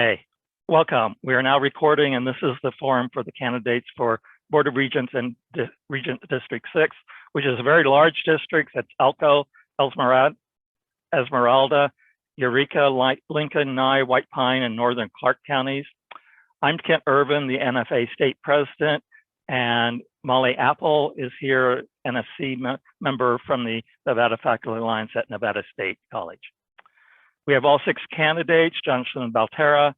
Hey, welcome. We are now recording, and this is the forum for the candidates for Board of Regents and Regent District 6, which is a very large district. It's Elko, Esmeralda, Eureka, Lincoln, Nye, White Pine, and Northern Clark counties. I'm Kent Irvin, the NFA state president, and Molly Apple is here, NFC member from the Nevada Faculty Alliance at Nevada State College. We have all 6 candidates: Jonathan Baltera,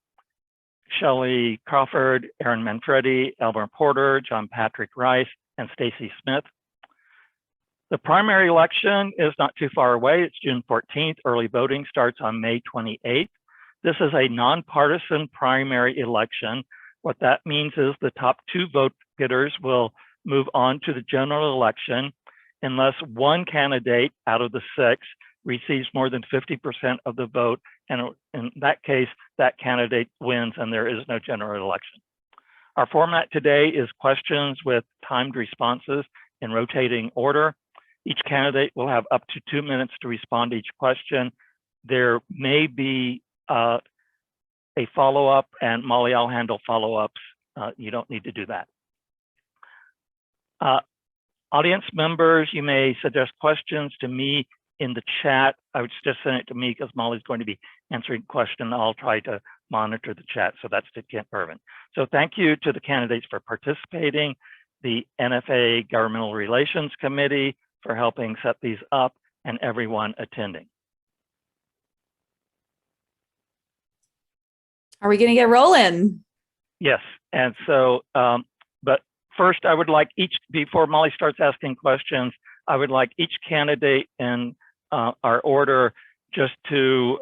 Shelley Crawford, Aaron Manfredi, Elmer Porter, John Patrick Rice, and Stacy Smith. The primary election is not too far away. It's June 14th. Early voting starts on May 28th. This is a nonpartisan primary election. What that means is the top 2 vote getters will move on to the general election unless one candidate out of the 6 receives more than 50% of the vote, and in that case, that candidate wins and there is no general election. Our format today is questions with timed responses in rotating order. Each candidate will have up to 2 minutes to respond to each question. There may be a follow-up, and Molly, I'll handle follow-ups. You don't need to do that. Audience members, you may suggest questions to me in the chat. I would just send it to me because Molly's going to be answering questions. I'll try to monitor the chat. So that's to Kent Irvin. So thank you to the candidates for participating, the NFA Governmental Relations Committee for helping set these up, and everyone attending. Are we going to get rolling? Yes. And so, but first I would like before Molly starts asking questions, I would like each candidate in our order just to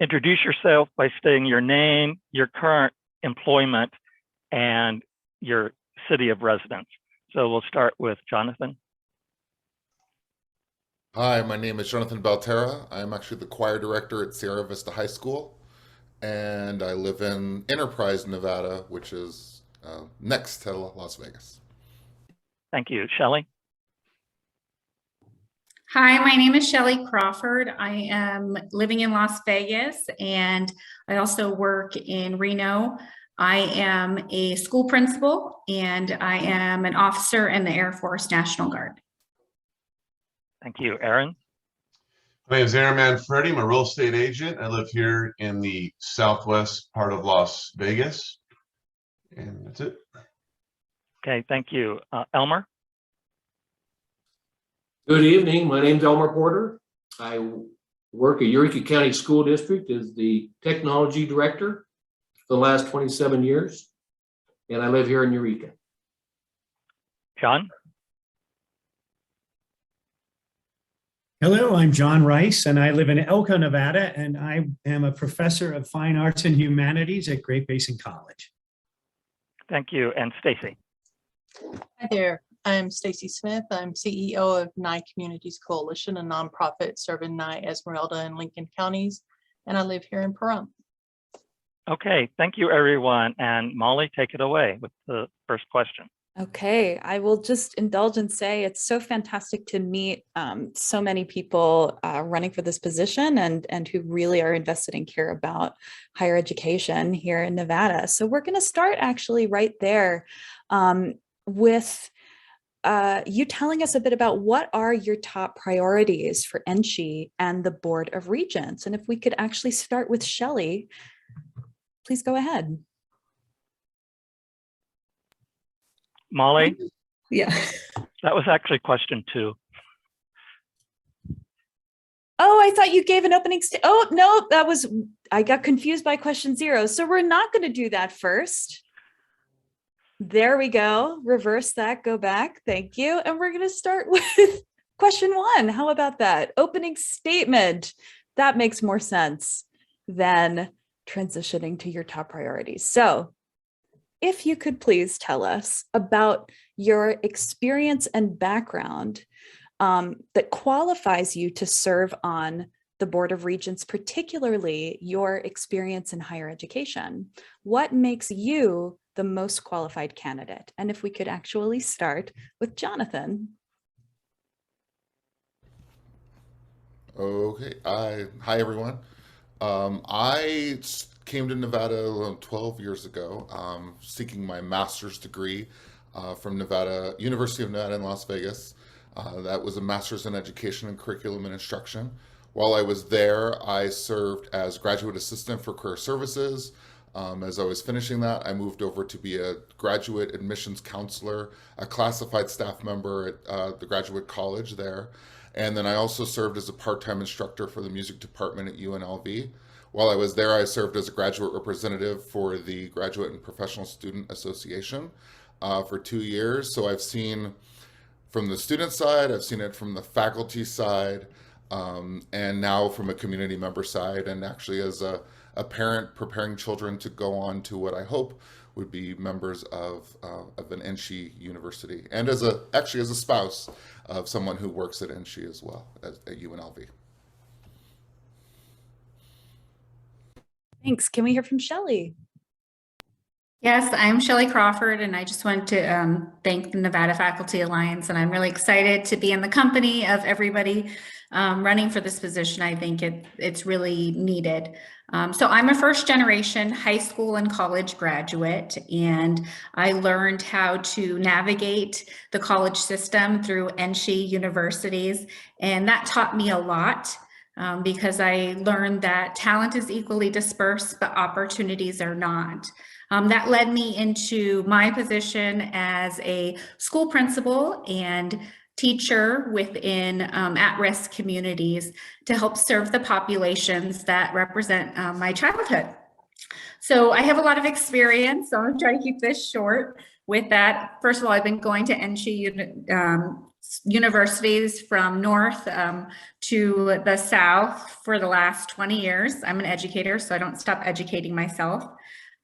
introduce yourself by stating your name, your current employment, and your city of residence. So we'll start with Jonathan. Hi, my name is Jonathan Baltera. I'm actually the choir director at Sierra Vista High School, and I live in Enterprise, Nevada, which is next to Las Vegas. Thank you. Shelley? Hi, my name is Shelley Crawford. I am living in Las Vegas, and I also work in Reno. I am a school principal, and I am an officer in the Air Force National Guard. Thank you. Aaron? My name is Aaron Manfredi. I'm a real estate agent. I live here in the southwest part of Las Vegas. And that's it. Okay, thank you. Elmer? Good evening. My name is Elmer Porter. I work at Eureka County School District as the technology director for the last 27 years, and I live here in Eureka. John? Hello, I'm John Rice, and I live in Elko, Nevada, and I am a professor of fine arts and humanities at Great Basin College. Thank you. And Stacy? Hi there. I'm Stacy Smith. I'm CEO of Nye Communities Coalition, a nonprofit serving Nye, Esmeralda, and Lincoln counties, and I live here in Pahrump. Okay, thank you, everyone. And Molly, take it away with the first question. Okay, I will just indulge and say it's so fantastic to meet so many people running for this position and who really are invested and care about higher education here in Nevada. So we're going to start actually right there with you telling us a bit about what are your top priorities for NSHE and the Board of Regents. And if we could actually start with Shelley, please go ahead. Molly? Yeah. That was actually question 2. Oh, I thought you gave an opening oh, no, I got confused by question 0. So we're not going to do that first. There we go. Reverse that, go back. Thank you. And we're going to start with question 1. How about that? Opening statement. That makes more sense than transitioning to your top priorities. So if you could please tell us about your experience and background that qualifies you to serve on the Board of Regents, particularly your experience in higher education. What makes you the most qualified candidate? And if we could actually start with Jonathan. Okay. Hi, everyone. Came to Nevada 12 years ago, seeking my master's degree from University of Nevada in Las Vegas. That was a master's in education and curriculum and instruction. While I was there, I served as graduate assistant for career services. As I was finishing that, I moved over to be a graduate admissions counselor, a classified staff member at the graduate college there. And then I also served as a part-time instructor for the music department at UNLV. While I was there, I served as a graduate representative for the Graduate and Professional Student Association for 2 years. So I've seen from the student side, I've seen it from the faculty side, and now from a community member side, and actually as a parent preparing children to go on to what I hope would be members of an NSHE university, and as a spouse of someone who works at NSHE as well at UNLV. Thanks. Can we hear from Shelley? Yes, I'm Shelley Crawford, and I just want to thank the Nevada Faculty Alliance, and I'm really excited to be in the company of everybody running for this position. I think it's really needed. So I'm a first generation high school and college graduate, and I learned how to navigate the college system through NSHE universities, and that taught me a lot. Because I learned that talent is equally dispersed, but opportunities are not. That led me into my position as a school principal and teacher within at-risk communities to help serve the populations that represent my childhood. So I have a lot of experience, so I'm gonna try to keep this short with that. First of all, I've been going to NSHE universities from north to the south for the last 20 years. I'm an educator, so I don't stop educating myself.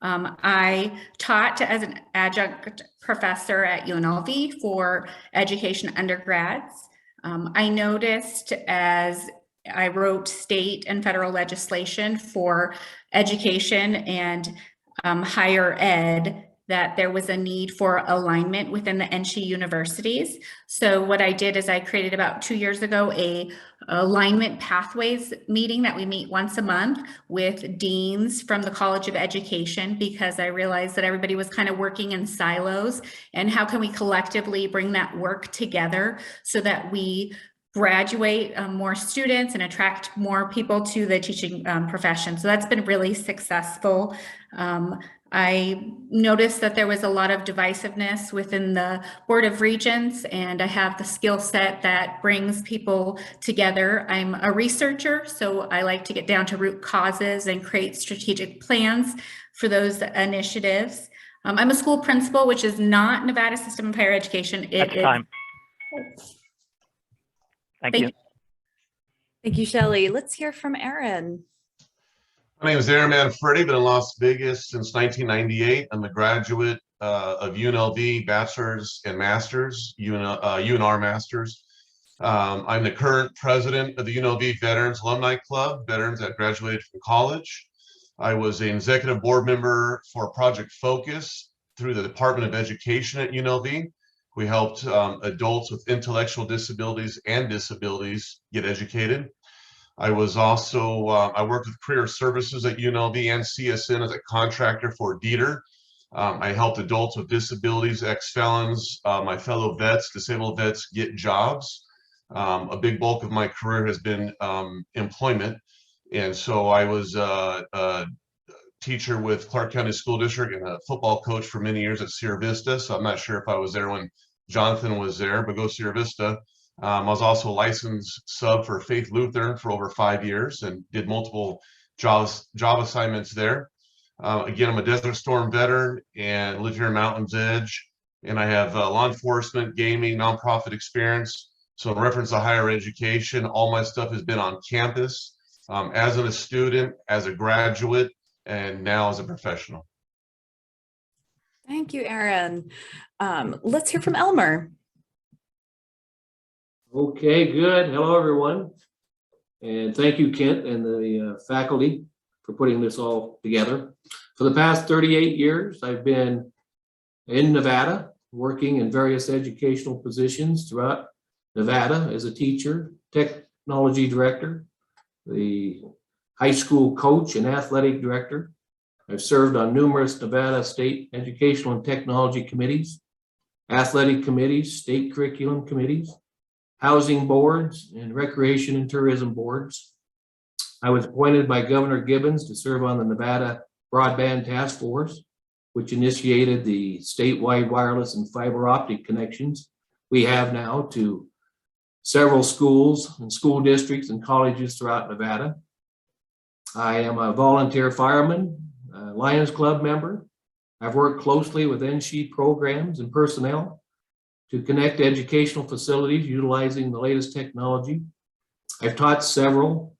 I taught as an adjunct professor at UNLV for education undergrads. I noticed as I wrote state and federal legislation for education and higher ed that there was a need for alignment within the NSHE universities. So what I did is I created about 2 years ago a alignment pathways meeting that we meet once a month with deans from the College of Education, because I realized that everybody was kind of working in silos, and how can we collectively bring that work together so that we graduate more students and attract more people to the teaching profession. So that's been really successful. I noticed that there was a lot of divisiveness within the Board of Regents, and I have the skill set that brings people together. I'm a researcher, so I like to get down to root causes and create strategic plans for those initiatives. I'm a school principal, which is not Nevada System of Higher Education. That's time. Thank you. Thank you, Shelley. Let's hear from Aaron. My name is Aaron Manfredi, been in Las Vegas since 1998. I'm a graduate of UNLV Bachelor's and Master's, UNR Master's. I'm the current president of the UNLV Veterans Alumni Club, veterans that graduated from college. I was an executive board member for Project Focus through the Department of Education at UNLV. We helped adults with intellectual disabilities and disabilities get educated. I was also, I worked with career services at UNLV and CSN as a contractor for Dieter. I helped adults with disabilities, ex-felons, my fellow vets, disabled vets get jobs. A big bulk of my career has been employment. And so I was a teacher with Clark County School District and a football coach for many years at Sierra Vista. So I'm not sure if I was there when Jonathan was there, but go Sierra Vista. I was also a licensed sub for Faith Lutheran for over 5 years and did multiple job assignments there. Again, I'm a Desert Storm veteran and live here in Mountain's Edge. And I have law enforcement, gaming, nonprofit experience. So in reference to higher education, all my stuff has been on campus as a student, as a graduate, and now as a professional. Thank you, Aaron. Let's hear from Elmer. Okay, good. Hello, everyone. And thank you, Kent, and the faculty for putting this all together. For the past 38 years, I've been in Nevada, working in various educational positions throughout Nevada as a teacher, technology director, the high school coach and athletic director. I've served on numerous Nevada state educational and technology committees, athletic committees, state curriculum committees, housing boards, and recreation and tourism boards. I was appointed by Governor Gibbons to serve on the Nevada Broadband Task Force, which initiated the statewide wireless and fiber optic connections we have now to several schools and school districts and colleges throughout Nevada. I am a volunteer fireman, a Lions Club member. I've worked closely with NSHE programs and personnel to connect educational facilities utilizing the latest technology. I've taught several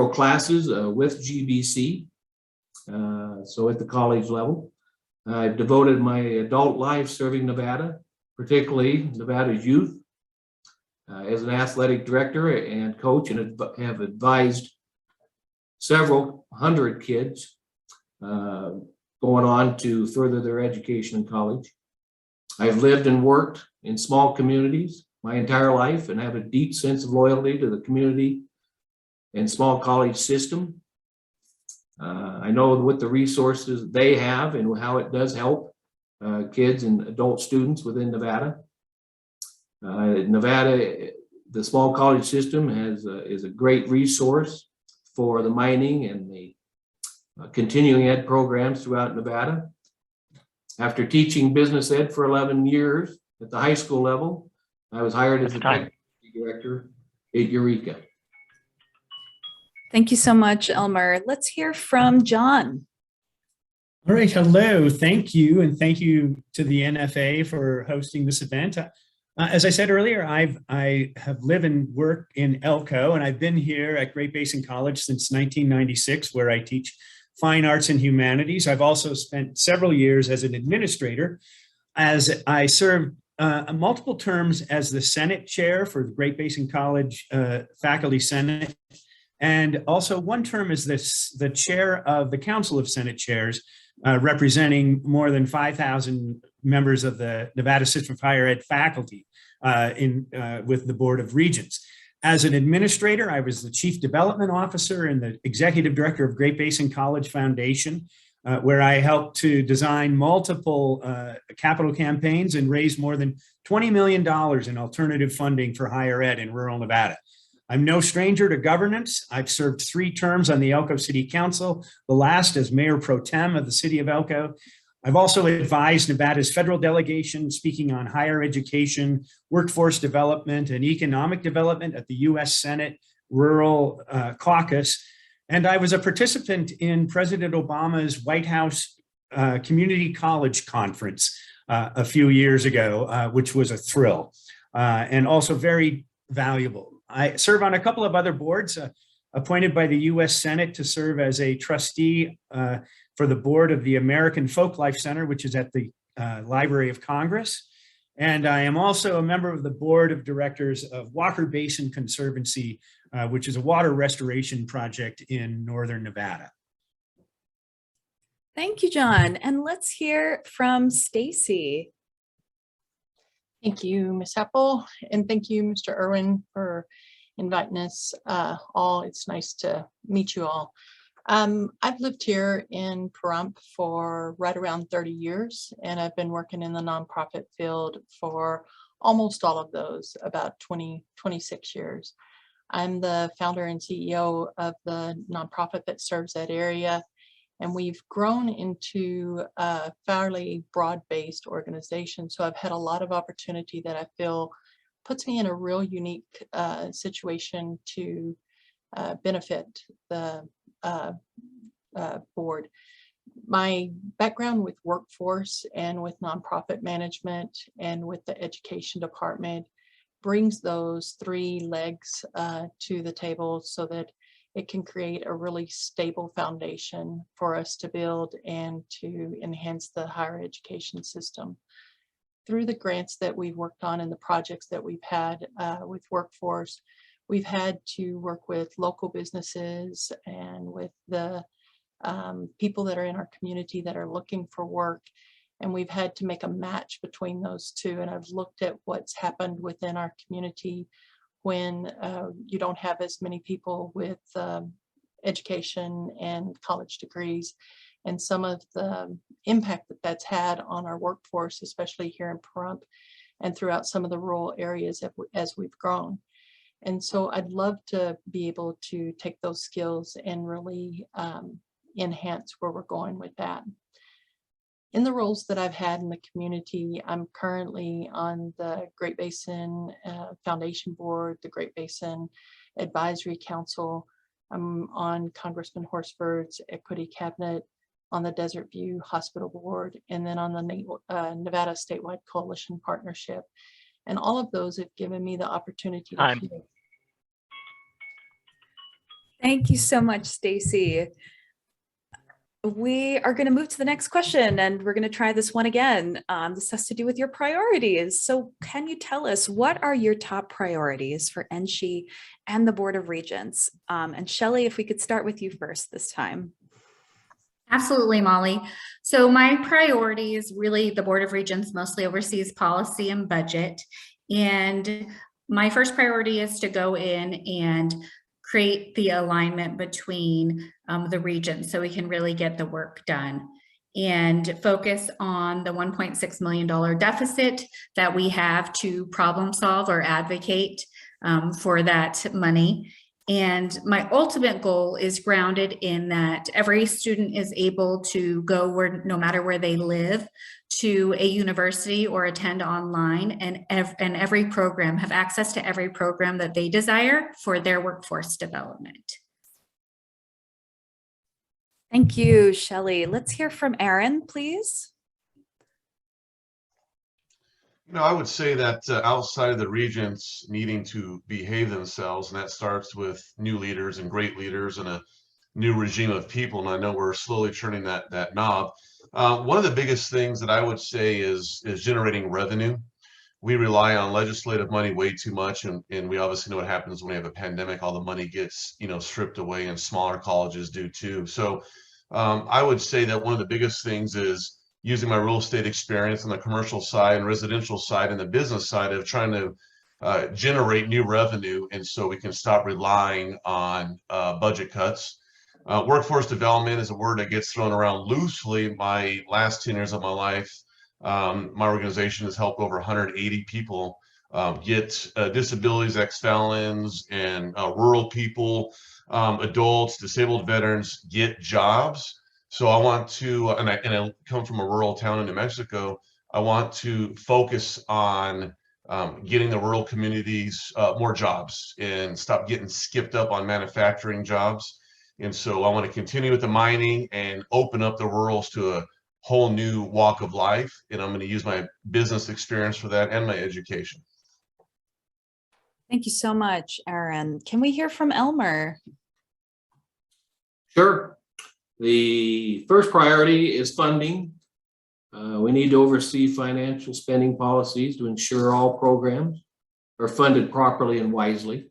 classes with GBC, so at the college level. I've devoted my adult life serving Nevada, particularly Nevada's youth, as an athletic director and coach, and have advised several hundred kids going on to further their education in college. I've lived and worked in small communities my entire life and have a deep sense of loyalty to the community and small college system. I know what the resources they have and how it does help kids and adult students within Nevada. Nevada, the small college system is a great resource for the mining and the continuing ed programs throughout Nevada. After teaching business ed for 11 years at the high school level, I was hired as the technology director at Eureka. Thank you so much, Elmer. Let's hear from John. All right, hello, thank you. And thank you to the NFA for hosting this event. As I said earlier, I have lived and worked in Elko, and I've been here at Great Basin College since 1996, where I teach fine arts and humanities. I've also spent several years as an administrator, as I served multiple terms as the Senate chair for the Great Basin College Faculty Senate, and also one term as the chair of the Council of Senate Chairs, representing more than 5,000 members of the Nevada System of Higher Ed faculty with the Board of Regents. As an administrator, I was the Chief Development Officer and the Executive Director of Great Basin College Foundation, where I helped to design multiple capital campaigns and raise more than $20 million in alternative funding for higher ed in rural Nevada. I'm no stranger to governance. I've served 3 terms on the Elko City Council, the last as Mayor Pro Tem of the City of Elko. I've also advised Nevada's federal delegation speaking on higher education, workforce development, and economic development at the U.S. Senate Rural Caucus. And I was a participant in President Obama's White House Community College Conference a few years ago, which was a thrill and also very valuable. I serve on a couple of other boards, appointed by the U.S. Senate to serve as a trustee for the board of the American Folklife Center, which is at the Library of Congress. And I am also a member of the board of directors of Walker Basin Conservancy, which is a water restoration project in northern Nevada. Thank you, John. And let's hear from Stacy. Thank you, Ms. Apple, and thank you, Mr. Irwin, for inviting us all. It's nice to meet you all. I've lived here in Pahrump for right around 30 years, and I've been working in the nonprofit field for almost all of those, about 26 years. I'm the founder and CEO of the nonprofit that serves that area, and we've grown into a fairly broad-based organization. So I've had a lot of opportunity that I feel puts me in a real unique situation to benefit the board. My background with workforce and with nonprofit management and with the education department brings those 3 legs to the table so that it can create a really stable foundation for us to build and to enhance the higher education system. Through the grants that we've worked on and the projects that we've had with workforce, we've had to work with local businesses and with the people that are in our community that are looking for work. And we've had to make a match between those 2. And I've looked at what's happened within our community when you don't have as many people with education and college degrees, and some of the impact that that's had on our workforce, especially here in Pahrump and throughout some of the rural areas as we've grown. And so I'd love to be able to take those skills and really enhance where we're going with that. In the roles that I've had in the community, I'm currently on the Great Basin Foundation Board, the Great Basin Advisory Council. I'm on Congressman Horsford's Equity Cabinet, on the Desert View Hospital Board, and then on the Nevada Statewide Coalition Partnership. And all of those have given me the opportunity to hear. Thank you so much, Stacy. We are going to move to the next question, and we're going to try this one again. This has to do with your priorities. So can you tell us, what are your top priorities for NSHE and the Board of Regents? And Shelley, if we could start with you first this time. Absolutely, Molly. So my priority is really the Board of Regents mostly oversees policy and budget. And my first priority is to go in and create the alignment between the regions so we can really get the work done and focus on the $1.6 million deficit that we have to problem solve or advocate for that money. And my ultimate goal is grounded in that every student is able to go where, no matter where they live, to a university or attend online, and every program have access to every program that they desire for their workforce development. Thank you, Shelley. Let's hear from Aaron, please. I would say that outside of the regents needing to behave themselves, and that starts with new leaders and great leaders and a new regime of people, and I know we're slowly turning that knob. One of the biggest things that I would say is generating revenue. We rely on legislative money way too much, and we obviously know what happens when we have a pandemic. All the money gets stripped away, and smaller colleges do too. So I would say that one of the biggest things is using my real estate experience on the commercial side and residential side and the business side of trying to generate new revenue, and so we can stop relying on budget cuts. Workforce development is a word that gets thrown around loosely. My last 10 years of my life, my organization has helped over 180 people get disabilities, ex-felons, and rural people, adults, disabled veterans get jobs. So I want to, and I come from a rural town in New Mexico, I want to focus on getting the rural communities more jobs and stop getting skipped up on manufacturing jobs. And so I want to continue with the mining and open up the rurals to a whole new walk of life. And I'm going to use my business experience for that and my education. Thank you so much, Aaron. Can we hear from Elmer? Sure. The first priority is funding. We need to oversee financial spending policies to ensure all programs are funded properly and wisely.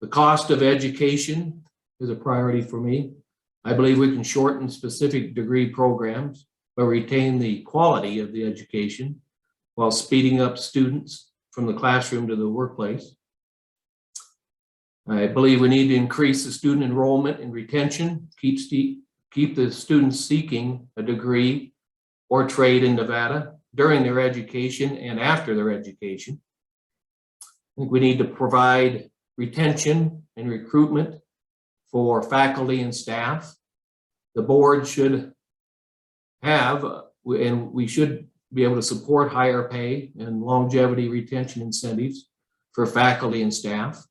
The cost of education is a priority for me. I believe we can shorten specific degree programs, but retain the quality of the education while speeding up students from the classroom to the workplace. I believe we need to increase the student enrollment and retention, keep the students seeking a degree or trade in Nevada during their education and after their education. I think we need to provide retention and recruitment for faculty and staff. The board should have, and we should be able to support higher pay and longevity retention incentives for faculty and staff.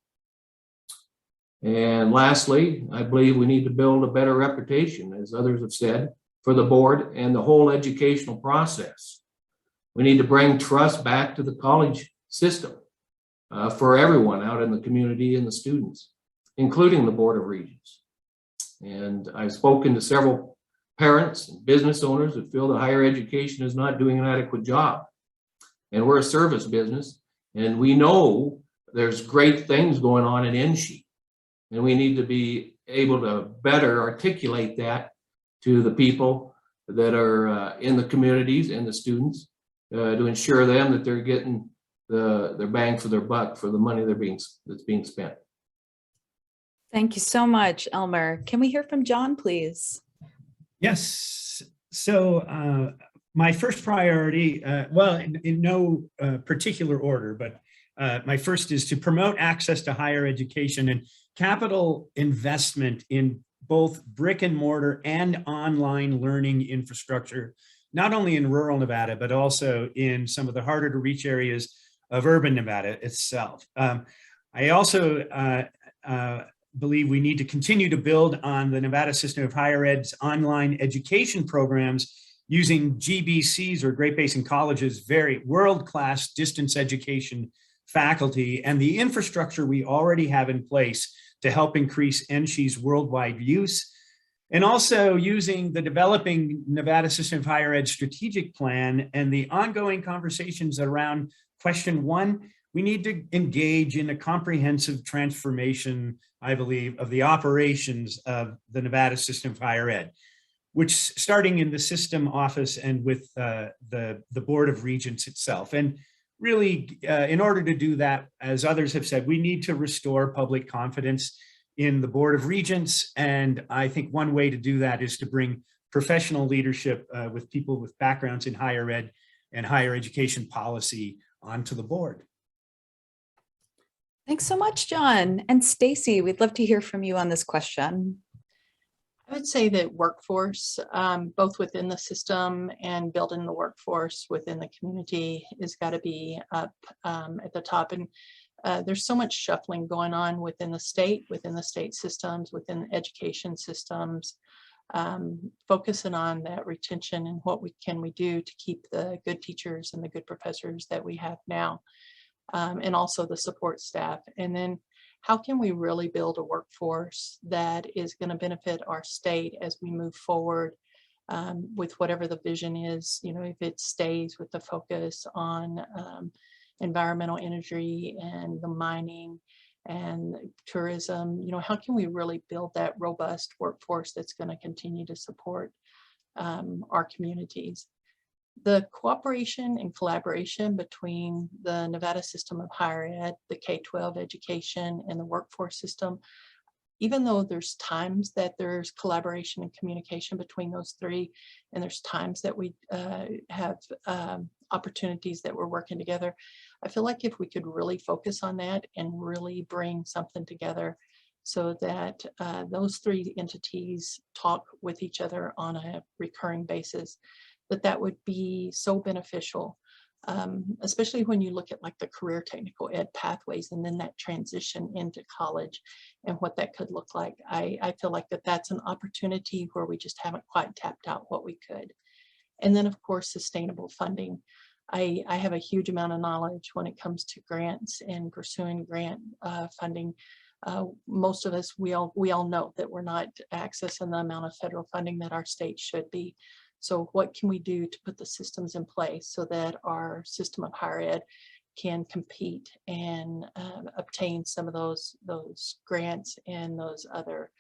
And lastly, I believe we need to build a better reputation, as others have said, for the board and the whole educational process. We need to bring trust back to the college system for everyone out in the community and the students, including the Board of Regents. And I've spoken to several parents and business owners that feel that higher education is not doing an adequate job. And we're a service business, and we know there's great things going on in NSHE. And we need to be able to better articulate that to the people that are in the communities and the students to ensure them that they're getting their bang for their buck for the money that's being spent. Thank you so much, Elmer. Can we hear from John, please? Yes. So my first priority, well, in no particular order, but my first is to promote access to higher education and capital investment in both brick and mortar and online learning infrastructure, not only in rural Nevada, but also in some of the harder to reach areas of urban Nevada itself. I also believe we need to continue to build on the Nevada system of higher ed's online education programs using GBC's or Great Basin College's very world-class distance education faculty and the infrastructure we already have in place to help increase NSHE's worldwide use. And also using the developing Nevada system of higher ed strategic plan and the ongoing conversations around question 1, we need to engage in a comprehensive transformation, I believe, of the operations of the Nevada system of higher ed, which starting in the system office and with the Board of Regents itself. And really, in order to do that, as others have said, we need to restore public confidence in the Board of Regents. And I think one way to do that is to bring professional leadership with people with backgrounds in higher ed and higher education policy onto the board. Thanks so much, John. And Stacy, we'd love to hear from you on this question. I would say that workforce, both within the system and building the workforce within the community, has got to be up at the top. And there's so much shuffling going on within the state systems, within the education systems, focusing on that retention and what can we do to keep the good teachers and the good professors that we have now, and also the support staff. And then how can we really build a workforce that is going to benefit our state as we move forward with whatever the vision is, if it stays with the focus on environmental energy and the mining and tourism, how can we really build that robust workforce that's going to continue to support our communities? The cooperation and collaboration between the Nevada system of higher ed, the K-12 education, and the workforce system, even though there's times that there's collaboration and communication between those three, and there's times that we have opportunities that we're working together, I feel like if we could really focus on that and really bring something together so that those three entities talk with each other on a recurring basis, that would be so beneficial, especially when you look at like the career technical ed pathways and then that transition into college and what that could look like. I feel like that's an opportunity where we just haven't quite tapped out what we could. And then of course, sustainable funding. I have a huge amount of knowledge when it comes to grants and pursuing grant funding. Most of us, we all know that we're not accessing the amount of federal funding that our state should be. So what can we do to put the systems in place so that our system of higher ed can compete and obtain some of those grants and those other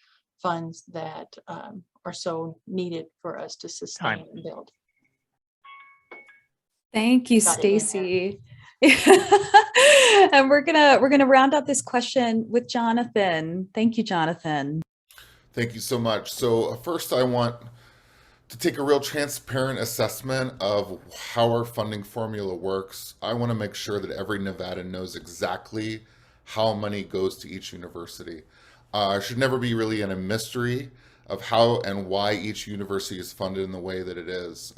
funds that are so needed for us to sustain and build. Thank you, Stacy. And we're gonna round out this question with Jonathan. Thank you, Jonathan. Thank you so much. So first I want to take a real transparent assessment of how our funding formula works. I want to make sure that every Nevadan knows exactly how money goes to each university. It should never be really in a mystery of how and why each university is funded in the way that it is.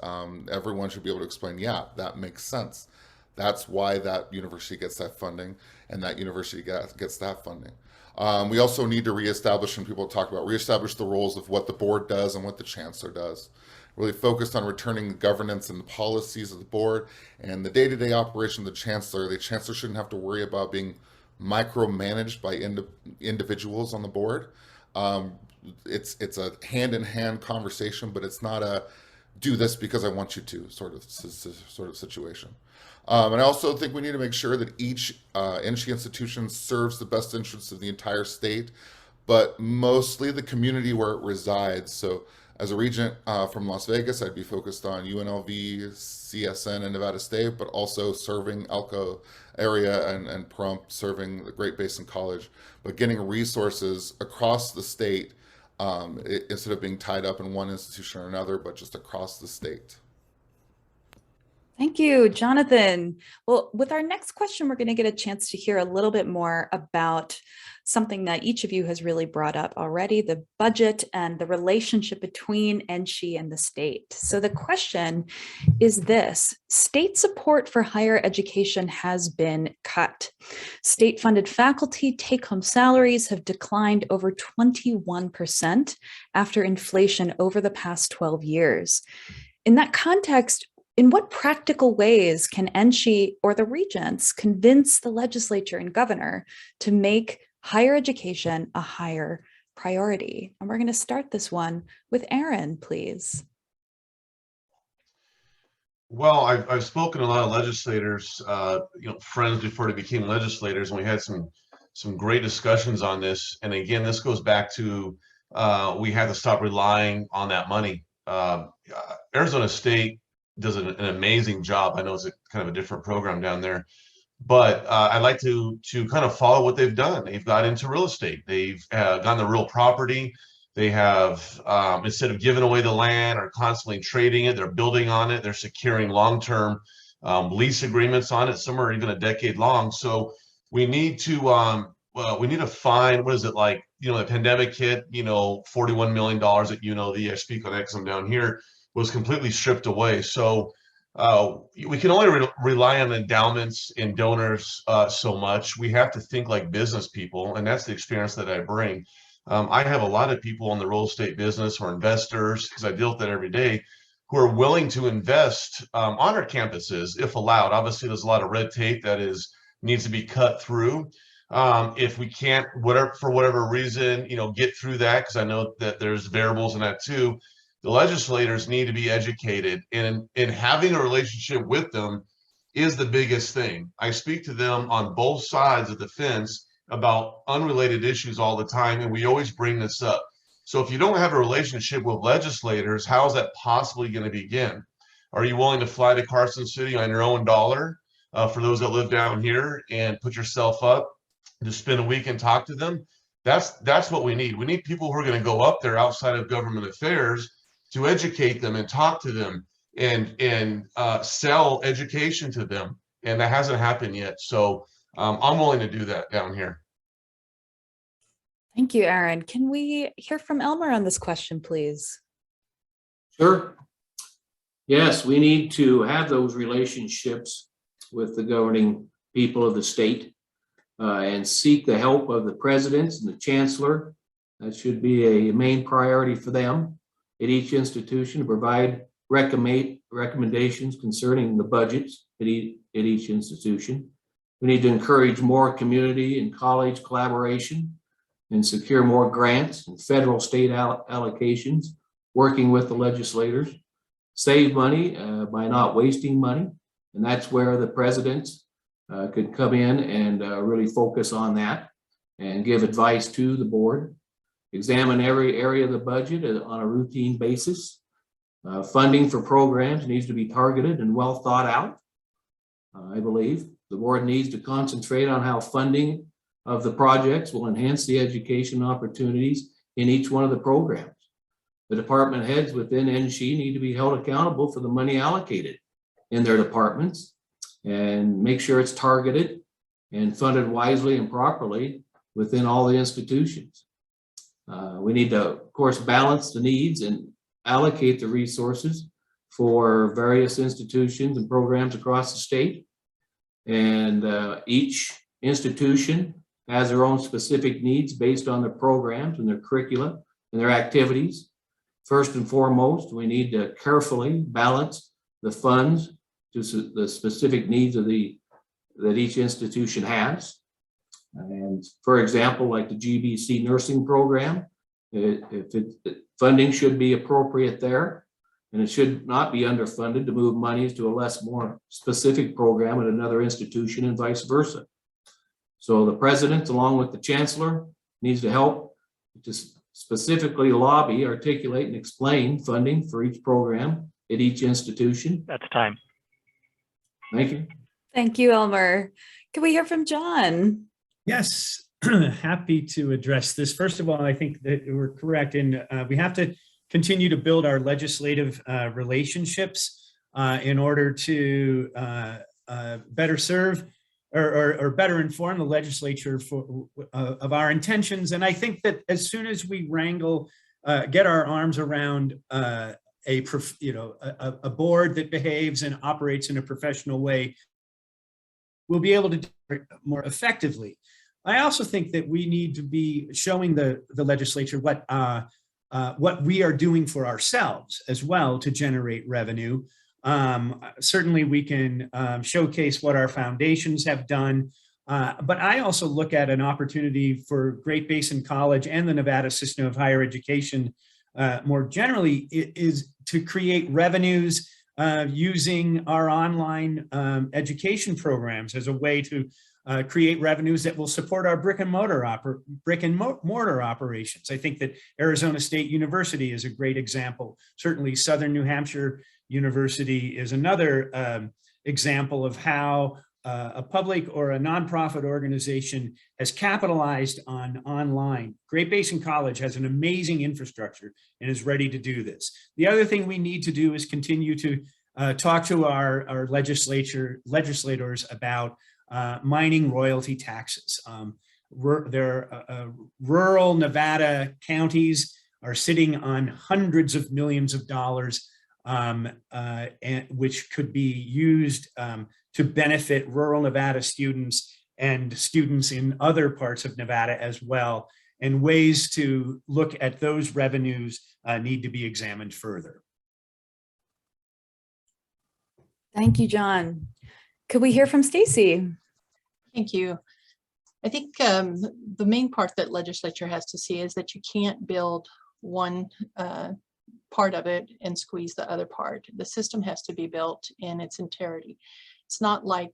Everyone should be able to explain, yeah, that makes sense. That's why that university gets that funding and that university gets that funding. We also need to reestablish, and people talk about, reestablish the roles of what the board does and what the chancellor does. Really focused on returning the governance and the policies of the board and the day-to-day operation of the chancellor. The chancellor shouldn't have to worry about being micromanaged by individuals on the board. It's a hand-in-hand conversation, but it's not a do this because I want you to sort of situation. And I also think we need to make sure that each NSHE institution serves the best interests of the entire state, but mostly the community where it resides. So As a regent from Las Vegas, I'd be focused on UNLV, CSN, and Nevada State, but also serving Elko area and Pahrump, serving the Great Basin College, but getting resources across the state instead of being tied up in one institution or another, but just across the state. Thank you, Jonathan. Well, with our next question, we're going to get a chance to hear a little bit more about something that each of you has really brought up already, the budget and the relationship between NSHE and the state. So the question is this: state support for higher education has been cut. State-funded faculty take-home salaries have declined over 21% after inflation over the past 12 years. In that context, in what practical ways can NSHE or the regents convince the legislature and governor to make higher education a higher priority? And we're going to start this one with Aaron, please. Well, I've spoken to a lot of legislators, friends before they became legislators, and we had some great discussions on this. And again, this goes back to we had to stop relying on that money. Arizona State does an amazing job. I know it's kind of a different program down there, but I'd like to kind of follow what they've done. They've got into real estate. They've gotten the real property. They have, instead of giving away the land or constantly trading it, they're building on it. They're securing long-term lease agreements on it. Some are even a decade long. So we need to find, what is it like, the pandemic hit, $41 million at UNLV, I speak on Exum down here, was completely stripped away. So we can only rely on endowments and donors so much. We have to think like business people, and that's the experience that I bring. I have a lot of people in the real estate business or investors, because I deal with that every day, who are willing to invest on our campuses if allowed. Obviously, there's a lot of red tape that needs to be cut through. If we can't, for whatever reason, get through that, because I know that there's variables in that too. The legislators need to be educated, and having a relationship with them is the biggest thing. I speak to them on both sides of the fence about unrelated issues all the time, and we always bring this up. So if you don't have a relationship with legislators, how is that possibly going to begin? Are you willing to fly to Carson City on your own dollar, for those that live down here, and put yourself up to spend a week and talk to them? That's what we need. We need people who are going to go up there outside of government affairs to educate them and talk to them and sell education to them. And that hasn't happened yet. So I'm willing to do that down here. Thank you, Aaron. Can we hear from Elmer on this question, please? Sure. Yes, we need to have those relationships with the governing people of the state and seek the help of the presidents and the chancellor. That should be a main priority for them at each institution, to provide recommendations concerning the budgets at each institution. We need to encourage more community and college collaboration and secure more grants and federal state allocations, working with the legislators. Save money by not wasting money. And that's where the presidents could come in and really focus on that and give advice to the board. Examine every area of the budget on a routine basis. Funding for programs needs to be targeted and well thought out. I believe the board needs to concentrate on how funding of the projects will enhance the education opportunities in each one of the programs. The department heads within NSHE need to be held accountable for the money allocated in their departments and make sure it's targeted and funded wisely and properly within all the institutions. We need to, of course, balance the needs and allocate the resources for various institutions and programs across the state. And each institution has their own specific needs based on their programs and their curricula and their activities. First and foremost, we need to carefully balance the funds to the specific needs of that each institution has. And for example, like the GBC nursing program, funding should be appropriate there, and it should not be underfunded to move monies to a more specific program at another institution and vice versa. So the president, along with the chancellor, needs to help to specifically lobby, articulate, and explain funding for each program at each institution. That's time. Thank you. Thank you, Elmer. Can we hear from John? Yes, happy to address this. First of all, I think that we're correct in we have to continue to build our legislative relationships in order to better serve or better inform the legislature of our intentions. And I think that as soon as we get our arms around a board that behaves and operates in a professional way, we'll be able to do it more effectively. I also think that we need to be showing the legislature what we are doing for ourselves as well to generate revenue. Certainly we can showcase what our foundations have done, but I also look at an opportunity for Great Basin College and the Nevada system of higher education more generally is to create revenues using our online education programs as a way to create revenues that will support our brick and mortar operations. I think that Arizona State University is a great example. Certainly Southern New Hampshire University is another example of how a public or a nonprofit organization has capitalized on online. Great Basin College has an amazing infrastructure and is ready to do this. The other thing we need to do is continue to talk to our legislators about mining royalty taxes. Rural Nevada counties are sitting on hundreds of millions of dollars, which could be used to benefit rural Nevada students and students in other parts of Nevada as well. And ways to look at those revenues need to be examined further. Thank you, John. Could we hear from Stacy? Thank you. I think the main part that legislature has to see is that you can't build one part of it and squeeze the other part. The system has to be built in its entirety. It's not like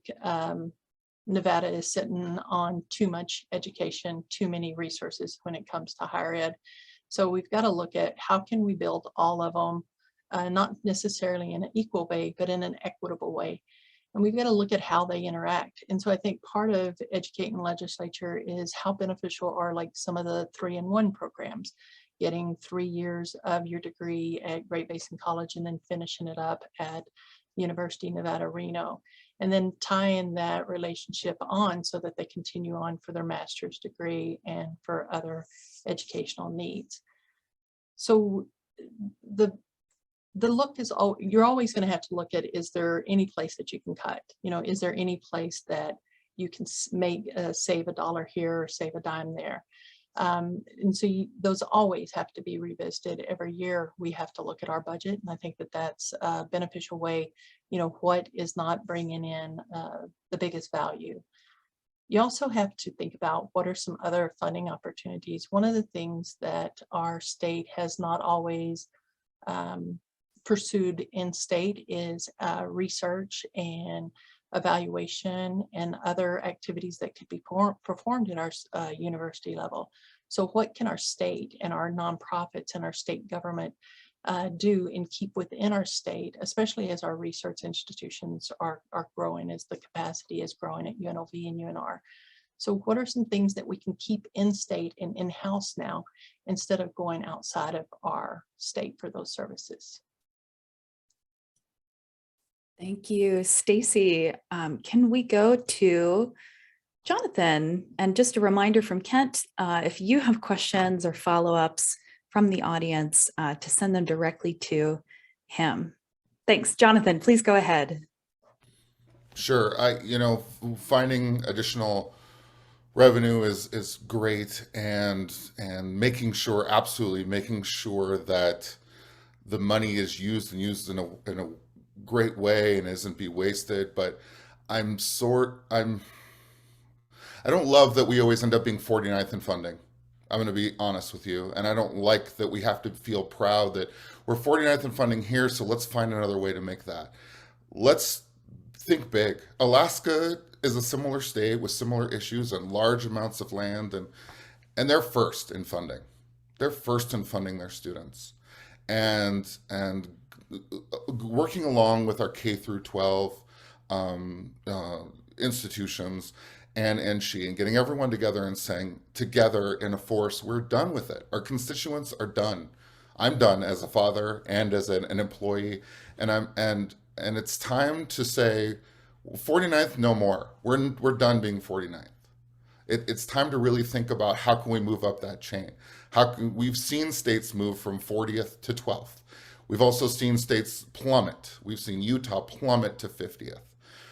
Nevada is sitting on too much education, too many resources when it comes to higher ed. So we've got to look at how can we build all of them, not necessarily in an equal way, but in an equitable way. And we've got to look at how they interact. And so I think part of educating legislature is how beneficial are like some of the 3-in-1 programs, getting 3 years of your degree at Great Basin College and then finishing it up at University of Nevada, Reno, and then tying that relationship on so that they continue on for their master's degree and for other educational needs. So the look is, you're always going to have to look at, is there any place that you can cut? You know, is there any place that you can save $1 here or save a dime there? And so those always have to be revisited. Every year we have to look at our budget, and I think that that's a beneficial way, you know, what is not bringing in the biggest value. You also have to think about what are some other funding opportunities. One of the things that our state has not always pursued in state is research and evaluation and other activities that could be performed at our university level. So what can our state and our nonprofits and our state government do and keep within our state, especially as our research institutions are growing, as the capacity is growing at UNLV and UNR. So what are some things that we can keep in state and in-house now instead of going outside of our state for those services? Thank you, Stacy. Can we go to Jonathan? And just a reminder from Kent, if you have questions or follow-ups from the audience, to send them directly to him. Thanks, Jonathan, please go ahead. Sure. Finding additional revenue is great, and absolutely making sure that the money is used in a great way and isn't be wasted. But I don't love that we always end up being 49th in funding. I'm going to be honest with you. And I don't like that we have to feel proud that we're 49th in funding here, so let's find another way to make that. Let's think big. Alaska is a similar state with similar issues and large amounts of land, and they're first in funding. they're first in funding their students, and working along with our K through 12 institutions and NSHE, and getting everyone together and saying together in a force, we're done with it. Our constituents are done. I'm done as a father and as an employee, and it's time to say 49th no more. We're done being 49th. It's time to really think about how can we move up that chain. We've seen states move from 40th to 12th. We've also seen states plummet. We've seen Utah plummet to 50th.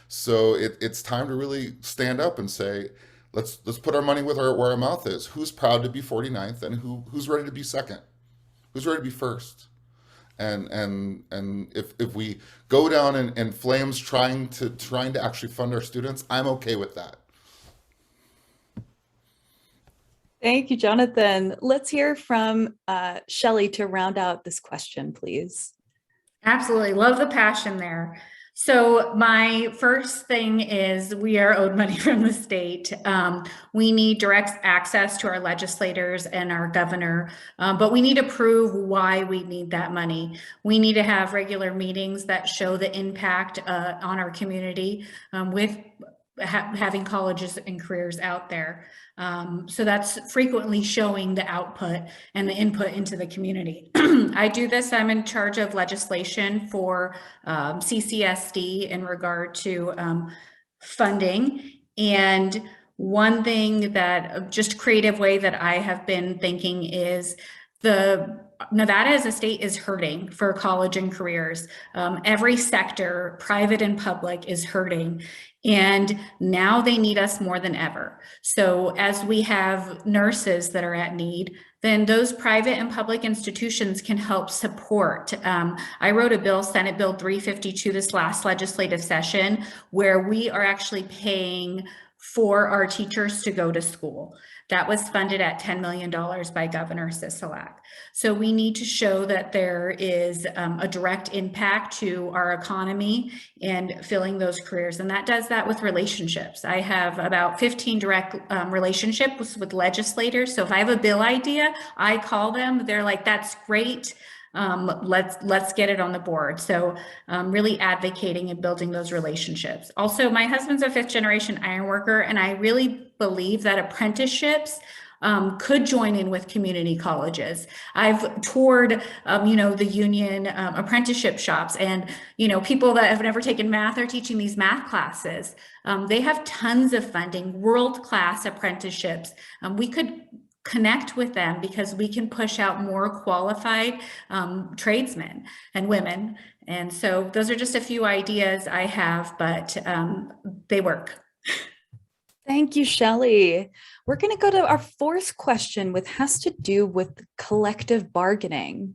So it's time to really stand up and say, let's put our money where our mouth is. Who's proud to be 49th, and who's ready to be second? Who's ready to be first? And if we go down in flames trying to actually fund our students, I'm okay with that. Thank you, Jonathan. Let's hear from Shelley to round out this question, please. Absolutely. Love the passion there. So my first thing is we are owed money from the state. We need direct access to our legislators and our governor, but we need to prove why we need that money. We need to have regular meetings that show the impact on our community with having colleges and careers out there. So that's frequently showing the output and the input into the community. I do this, I'm in charge of legislation for CCSD in regard to funding. And one thing that, just creative way that I have been thinking is Nevada as a state is hurting for college and careers. Every sector, private and public, is hurting. And now they need us more than ever. So as we have nurses that are at need, then those private and public institutions can help support. I wrote a bill, Senate Bill 352, this last legislative session, where we are actually paying for our teachers to go to school. That was funded at $10 million by Governor Sisolak. So we need to show that there is a direct impact to our economy and filling those careers. And that does that with relationships. I have about 15 direct relationships with legislators. So if I have a bill idea, I call them. They're like, that's great. Let's get it on the board. So really advocating and building those relationships. Also, my husband's a 5th generation iron worker, and I really believe that apprenticeships could join in with community colleges. I've toured, the union apprenticeship shops, and, people that have never taken math are teaching these math classes. They have tons of funding, world-class apprenticeships. We could connect with them because we can push out more qualified tradesmen and women. And so those are just a few ideas I have, but they work. Thank you, Shelley. We're going to go to our fourth question, which has to do with collective bargaining.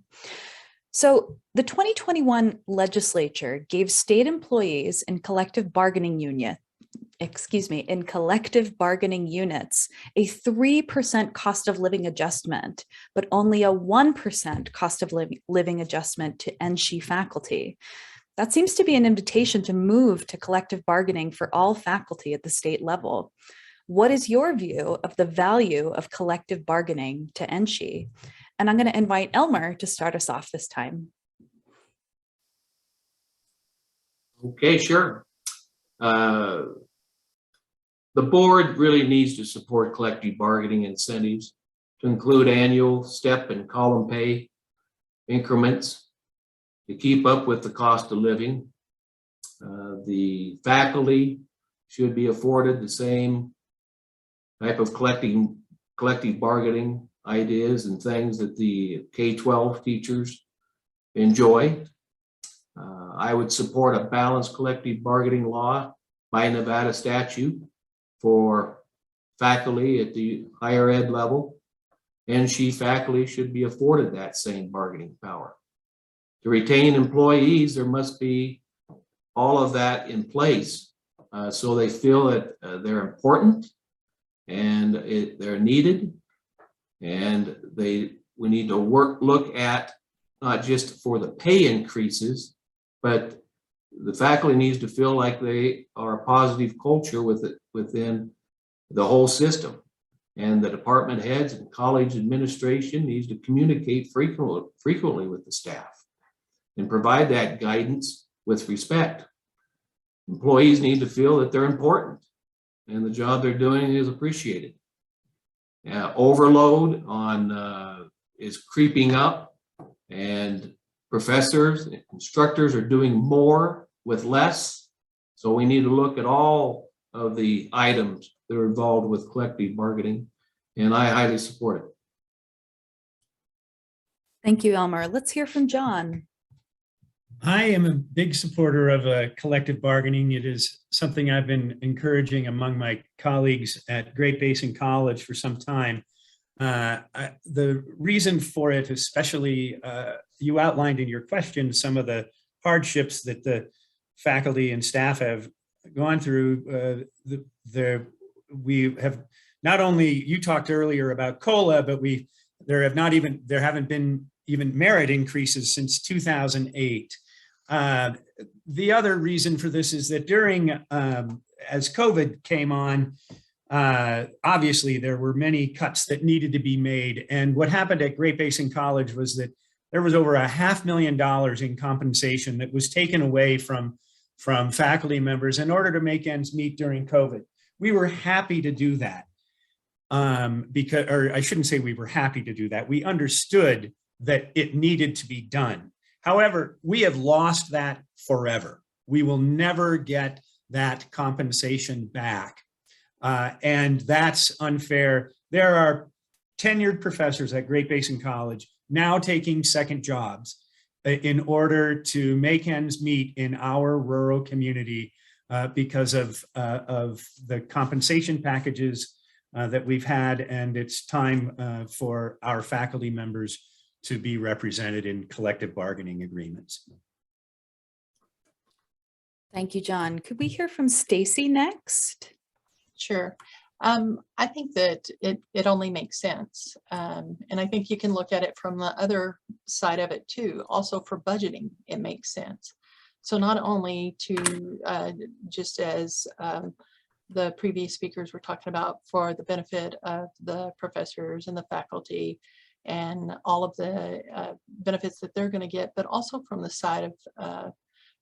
So the 2021 legislature gave state employees in collective bargaining units a 3% cost of living adjustment, but only a 1% cost of living adjustment to NSHE faculty. That seems to be an invitation to move to collective bargaining for all faculty at the state level. What is your view of the value of collective bargaining to NSHE? And I'm going to invite Elmer to start us off this time. Okay, sure. The board really needs to support collective bargaining incentives to include annual step and column pay increments to keep up with the cost of living. The faculty should be afforded the same type of collective bargaining ideas and things that the K-12 teachers enjoy. I would support a balanced collective bargaining law by Nevada statute for faculty at the higher ed level, and NSHE faculty should be afforded that same bargaining power. To retain employees, there must be all of that in place so they feel that they're important and they're needed, and we need to look at not just for the pay increases, but the faculty needs to feel like they are a positive culture within the whole system. And the department heads and college administration needs to communicate frequently with the staff and provide that guidance with respect. Employees need to feel that they're important and the job they're doing is appreciated. Overload on is creeping up, and professors and instructors are doing more with less. So we need to look at all of the items that are involved with collective bargaining, and I highly support it. Thank you, Elmer. Let's hear from John. I am a big supporter of collective bargaining. It is something I've been encouraging among my colleagues at Great Basin College for some time. The reason for it, especially you outlined in your question, some of the hardships that the faculty and staff have gone through. We have not only, you talked earlier about COLA, but there haven't been even merit increases since 2008. The other reason for this is that during, as COVID came on, obviously there were many cuts that needed to be made. And what happened at Great Basin College was that there was over $500,000 in compensation that was taken away from faculty members in order to make ends meet during COVID. We were happy to do that or I shouldn't say we were happy to do that. We understood that it needed to be done. However, we have lost that forever. We will never get that compensation back. And that's unfair. There are tenured professors at Great Basin College now taking second jobs in order to make ends meet in our rural community because of the compensation packages that we've had, and it's time for our faculty members to be represented in collective bargaining agreements. Thank you, John. Could we hear from Stacy next? Sure. I think that it only makes sense. And I think you can look at it from the other side of it too. Also for budgeting, it makes sense. So not only to just as the previous speakers were talking about, for the benefit of the professors and the faculty and all of the benefits that they're going to get, but also from the side of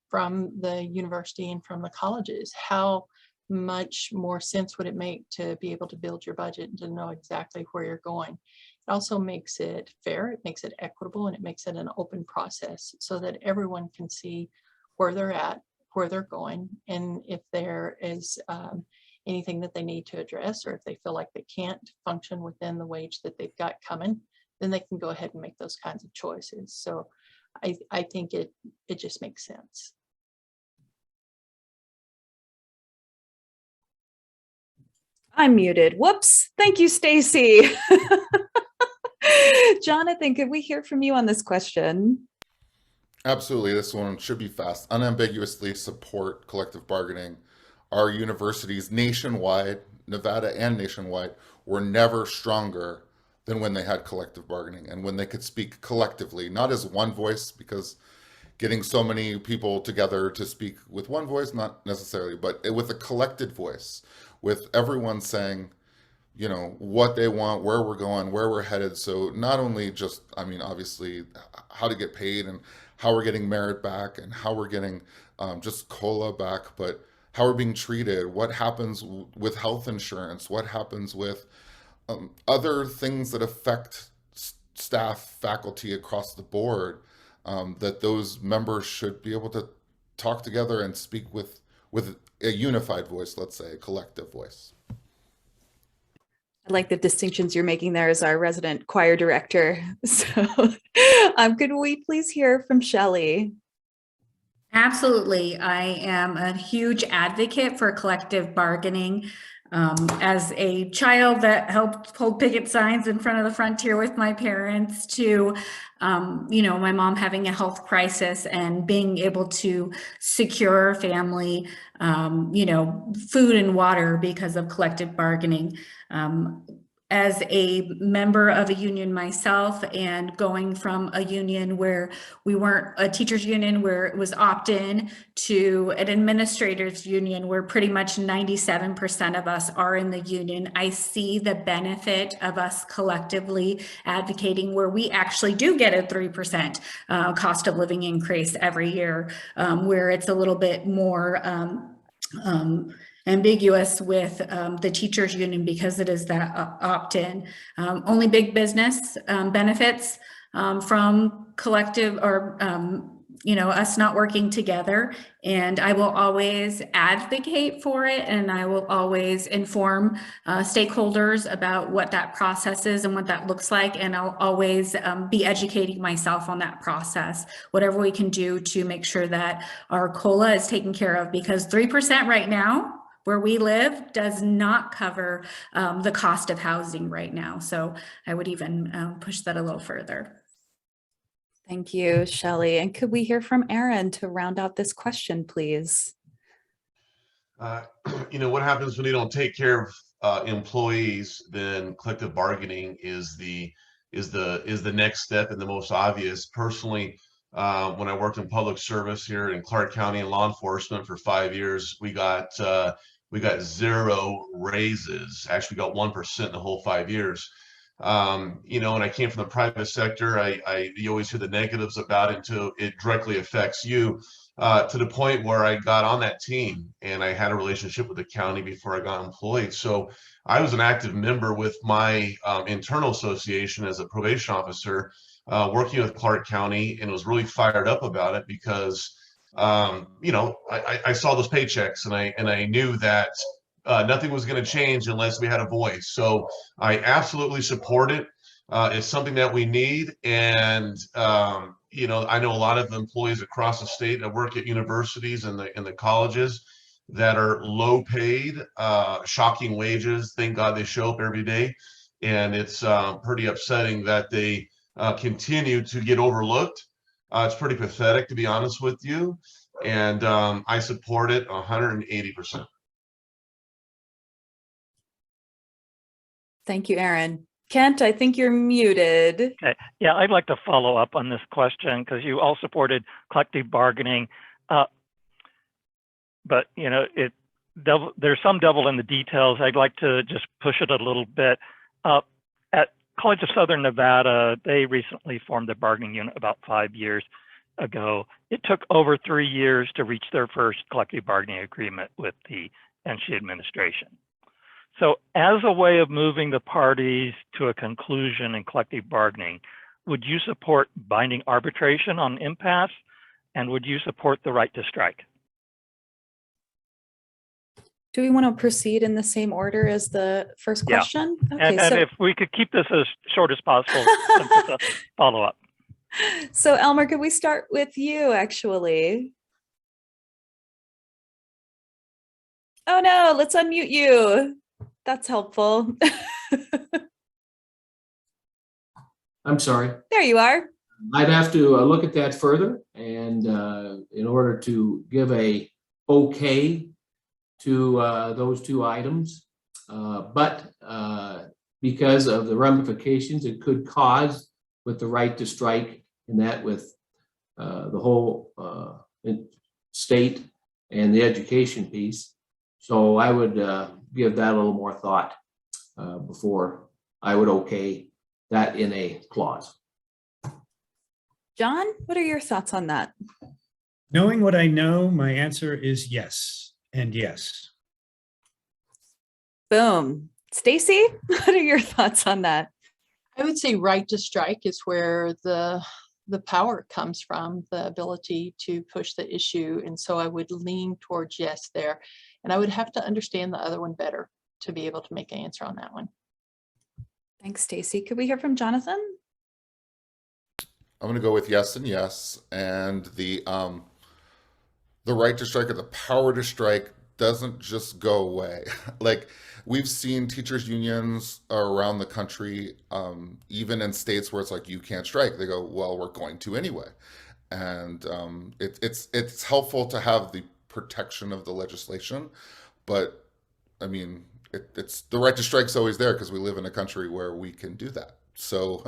from the university and from the colleges. How much more sense would it make to be able to build your budget and to know exactly where you're going? It also makes it fair, it makes it equitable, and it makes it an open process so that everyone can see where they're at, where they're going, and if there is anything that they need to address, or if they feel like they can't function within the wage that they've got coming, then they can go ahead and make those kinds of choices. So I think it just makes sense. I'm muted. Whoops. Thank you, Stacy. Jonathan, could we hear from you on this question? Absolutely. This one should be fast. Unambiguously support collective bargaining. Our universities nationwide, Nevada and nationwide, were never stronger than when they had collective bargaining and when they could speak collectively, not as one voice, because getting so many people together to speak with one voice, not necessarily, but with a collected voice, with everyone saying, you know, what they want, where we're going, where we're headed. So not only just, I mean, obviously how to get paid and how we're getting merit back and how we're getting just COLA back, but how we're being treated, what happens with health insurance, what happens with other things that affect staff, faculty across the board, that those members should be able to talk together and speak with a unified voice, let's say, a collective voice. I like the distinctions you're making there as our resident choir director. So could we please hear from Shelley? Absolutely. I am a huge advocate for collective bargaining. As a child that helped hold picket signs in front of the frontier with my parents, to, you know, my mom having a health crisis and being able to secure family, you know, food and water because of collective bargaining. as a member of a union myself, and going from a union where we weren't a teachers union where it was opt-in to an administrators union where pretty much 97% of us are in the union, I see the benefit of us collectively advocating where we actually do get a 3% cost of living increase every year, where it's a little bit more ambiguous with the teachers union because it is that opt-in. Only big business benefits from collective or us not working together, and I will always advocate for it, and I will always inform stakeholders about what that process is and what that looks like, and I'll always be educating myself on that process, whatever we can do to make sure that our COLA is taken care of, because 3% right now where we live does not cover the cost of housing right now. So I would even push that a little further. Thank you, Shelley. And could we hear from Aaron to round out this question, please? What happens when you don't take care of employees? Then collective bargaining is the next step and the most obvious. Personally, when I worked in public service here in Clark County in law enforcement for 5 years, we got 0 raises. Actually, got 1% in the whole 5 years. And I came from the private sector. You always hear the negatives about it until it directly affects you, to the point where I got on that team and I had a relationship with the county before I got employed. So I was an active member with my internal association as a probation officer, working with Clark County, and was really fired up about it because I saw those paychecks and I knew that nothing was going to change unless we had a voice. So I absolutely support it. It's something that we need. And, I know a lot of employees across the state that work at universities and the colleges that are low paid, shocking wages. Thank God they show up every day. And it's pretty upsetting that they continue to get overlooked. It's pretty pathetic, to be honest with you. And I support it 180%. Thank you, Aaron. Kent, I think you're muted. Okay. Yeah, I'd like to follow up on this question because you all supported collective bargaining, but there's some devil in the details. I'd like to just push it a little bit. At College of Southern Nevada, they recently formed a bargaining unit about 5 years ago. It took over 3 years to reach their first collective bargaining agreement with the NC administration. So as a way of moving the parties to a conclusion in collective bargaining, would you support binding arbitration on impasse, and would you support the right to strike? Do we want to proceed in the same order as the first question? Yeah. Okay, and if we could keep this as short as possible, since it's a follow-up. So Elmer, could we start with you actually? Oh no, let's unmute you. That's helpful. I'm sorry. There you are. I'd have to look at that further, and in order to give a okay to those two items, but because of the ramifications it could cause with the right to strike, and that with the whole state and the education piece. So I would give that a little more thought before I would okay that in a clause. John, what are your thoughts on that? Knowing what I know, my answer is yes and yes. Boom. Stacy, what are your thoughts on that? I would say right to strike is where the power comes from, the ability to push the issue. And so I would lean towards yes there. And I would have to understand the other one better to be able to make an answer on that one. Thanks, Stacy. Could we hear from Jonathan? I'm going to go with yes and yes. And the right to strike or the power to strike doesn't just go away. Like, we've seen teachers unions around the country, even in states where it's like, you can't strike. They go, well, we're going to anyway. And it's helpful to have the protection of the legislation. But I mean, it's the right to strike is always there because we live in a country where we can do that. So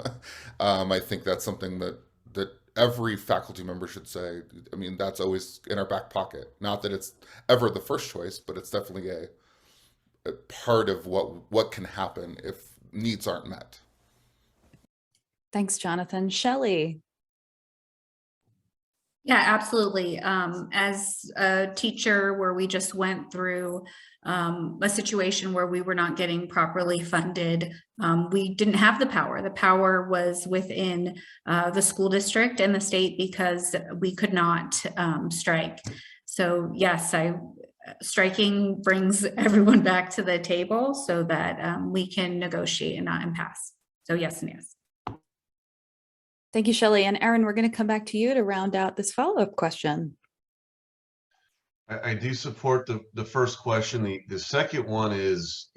I think that's something that every faculty member should say. I mean, that's always in our back pocket. Not that it's ever the first choice, but it's definitely a part of what can happen if needs aren't met. Thanks, Jonathan. Shelley. Yeah, absolutely. As a teacher where we just went through a situation where we were not getting properly funded, we didn't have the power. The power was within the school district and the state because we could not strike. So yes, striking brings everyone back to the table so that we can negotiate and not impasse. So yes and yes. Thank you, Shelley. And Aaron, we're going to come back to you to round out this follow-up question. I do support the first question. The second one is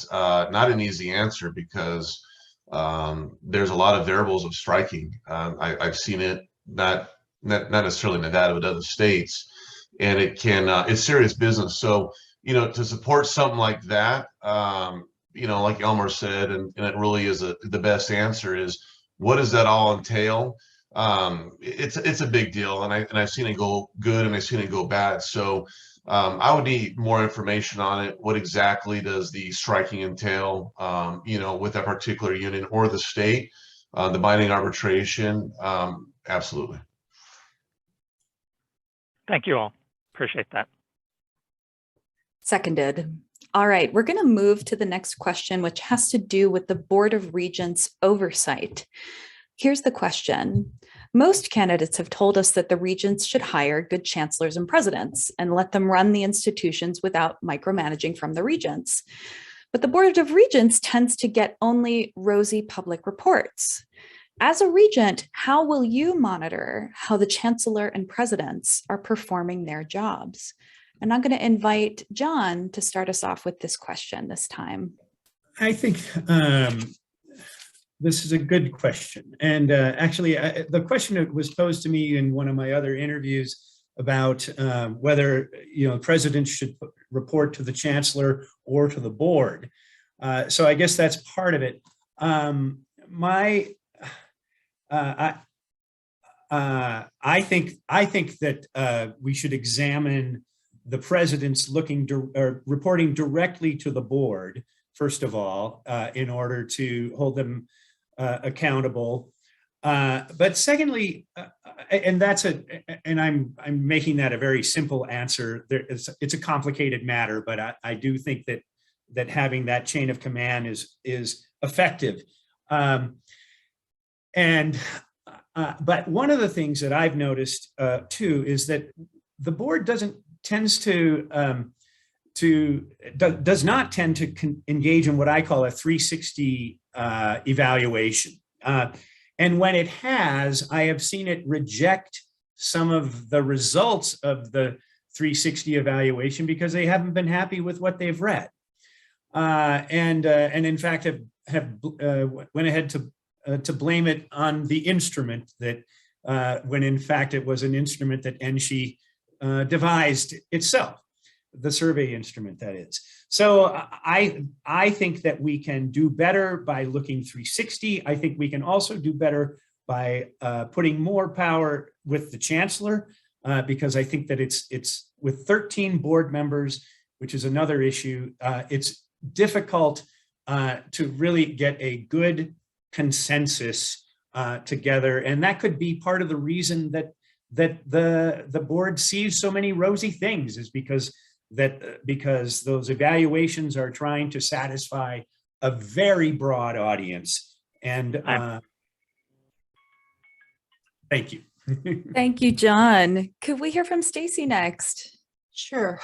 not an easy answer because there's a lot of variables of striking. I've seen it not necessarily in Nevada, but other states, and it's serious business. So to support something like that, like Elmer said, and it really is the best answer is, what does that all entail? It's a big deal, and I've seen it go good and I've seen it go bad. So I would need more information on it. What exactly does the striking entail? With that particular union or the state, the binding arbitration. Absolutely. Thank you all. Appreciate that. Seconded. All right, we're going to move to the next question, which has to do with the Board of Regents oversight. Here's the question. Most candidates have told us that the regents should hire good chancellors and presidents and let them run the institutions without micromanaging from the regents. But the Board of Regents tends to get only rosy public reports. As a regent, how will you monitor how the chancellor and presidents are performing their jobs? And I'm going to invite John to start us off with this question this time. I think this is a good question. And actually, the question that was posed to me in one of my other interviews about whether presidents should report to the chancellor or to the board. So I guess that's part of it. I think that we should examine the president's reporting directly to the board, first of all, in order to hold them accountable. But secondly, and I'm making that a very simple answer. It's a complicated matter, but I do think that having that chain of command is effective. But one of the things that I've noticed too is that the board does not tend to engage in what I call a 360 evaluation. And when it has, I have seen it reject some of the results of the 360 evaluation because they haven't been happy with what they've read. And in fact have went ahead to blame it on the instrument that when in fact it was an instrument that NSHE devised itself, the survey instrument, that is. So I think that we can do better by looking 360. I think we can also do better by putting more power with the chancellor, because I think that it's with 13 board members, which is another issue. It's difficult to really get a good consensus together, and that could be part of the reason that the board sees so many rosy things, is because those evaluations are trying to satisfy a very broad audience. And thank you. Thank you, John. Could we hear from Stacy next? Sure.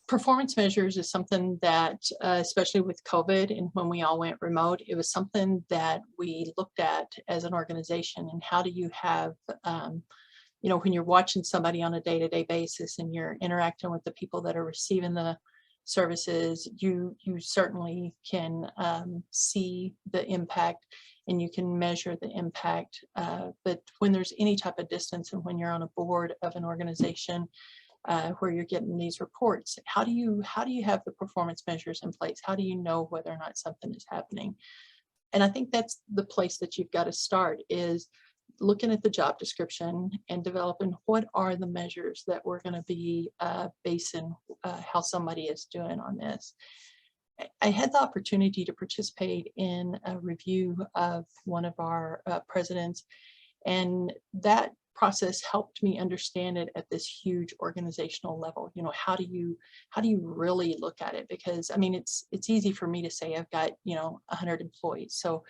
Performance measures is something that, especially with COVID and when we all went remote, it was something that we looked at as an organization. And how do you have, when you're watching somebody on a day-to-day basis and you're interacting with the people that are receiving the services, you certainly can see the impact and you can measure the impact. But when there's any type of distance and when you're on a board of an organization, where you're getting these reports. How do you have the performance measures in place? How do you know whether or not something is happening? And I think that's the place that you've got to start, is looking at the job description and developing what are the measures that we're going to be basing how somebody is doing on this. I had the opportunity to participate in a review of one of our presidents, and that process helped me understand it at this huge organizational level. You know, how do you really look at it? Because I mean, it's easy for me to say I've got, you know, 100 employees. So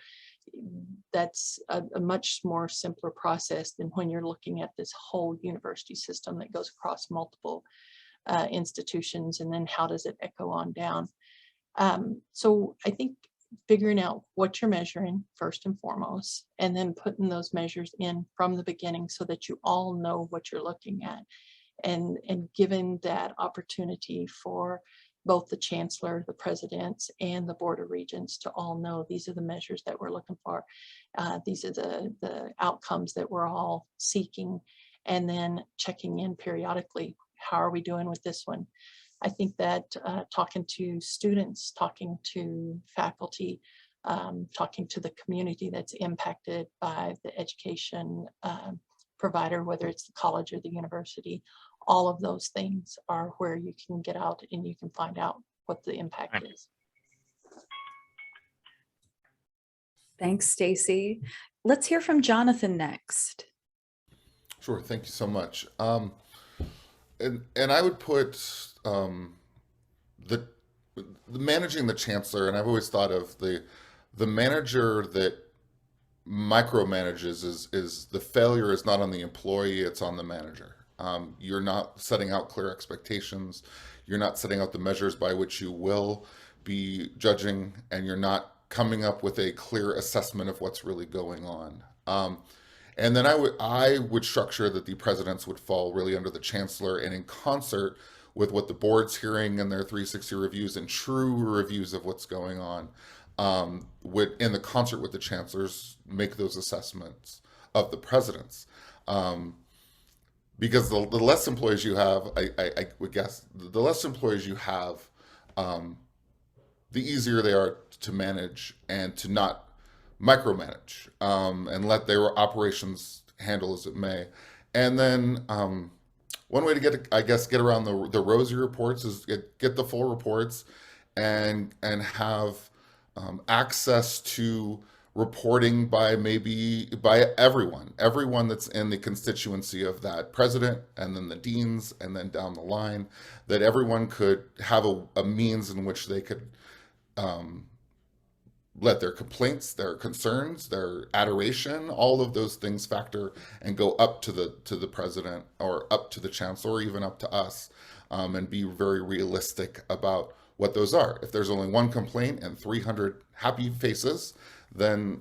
that's a much more simpler process than when you're looking at this whole university system that goes across multiple institutions, and then how does it echo on down? So I think figuring out what you're measuring first and foremost, and then putting those measures in from the beginning so that you all know what you're looking at, and given that opportunity for both the chancellor, the presidents, and the Board of Regents to all know these are the measures that we're looking for. These are the outcomes that we're all seeking, and then checking in periodically. How are we doing with this one? I think that talking to students, talking to faculty, talking to the community that's impacted by the education provider, whether it's the college or the university, all of those things are where you can get out and you can find out what the impact is. Thanks, Stacy. Let's hear from Jonathan next. Sure, thank you so much. And I would put the managing the chancellor, and I've always thought of the manager that micromanages is the failure is not on the employee, it's on the manager. You're not setting out clear expectations. You're not setting out the measures by which you will be judging, and you're not coming up with a clear assessment of what's really going on. And then I would structure that the presidents would fall really under the chancellor, and in concert with what the board's hearing in their 360 reviews and true reviews of what's going on, would, in the concert with the chancellors, make those assessments of the presidents. Because the less employees you have, I would guess, the less employees you have, the easier they are to manage and to not micromanage, and let their operations handle as it may. And then one way to get around the rosy reports is get the full reports, and have access to reporting by everyone that's in the constituency of that president, and then the deans, and then down the line, that everyone could have a means in which they could let their complaints, their concerns, their adoration, all of those things factor and go up to the president, or up to the chancellor, or even up to us, and be very realistic about what those are. If there's only one complaint and 300 happy faces, then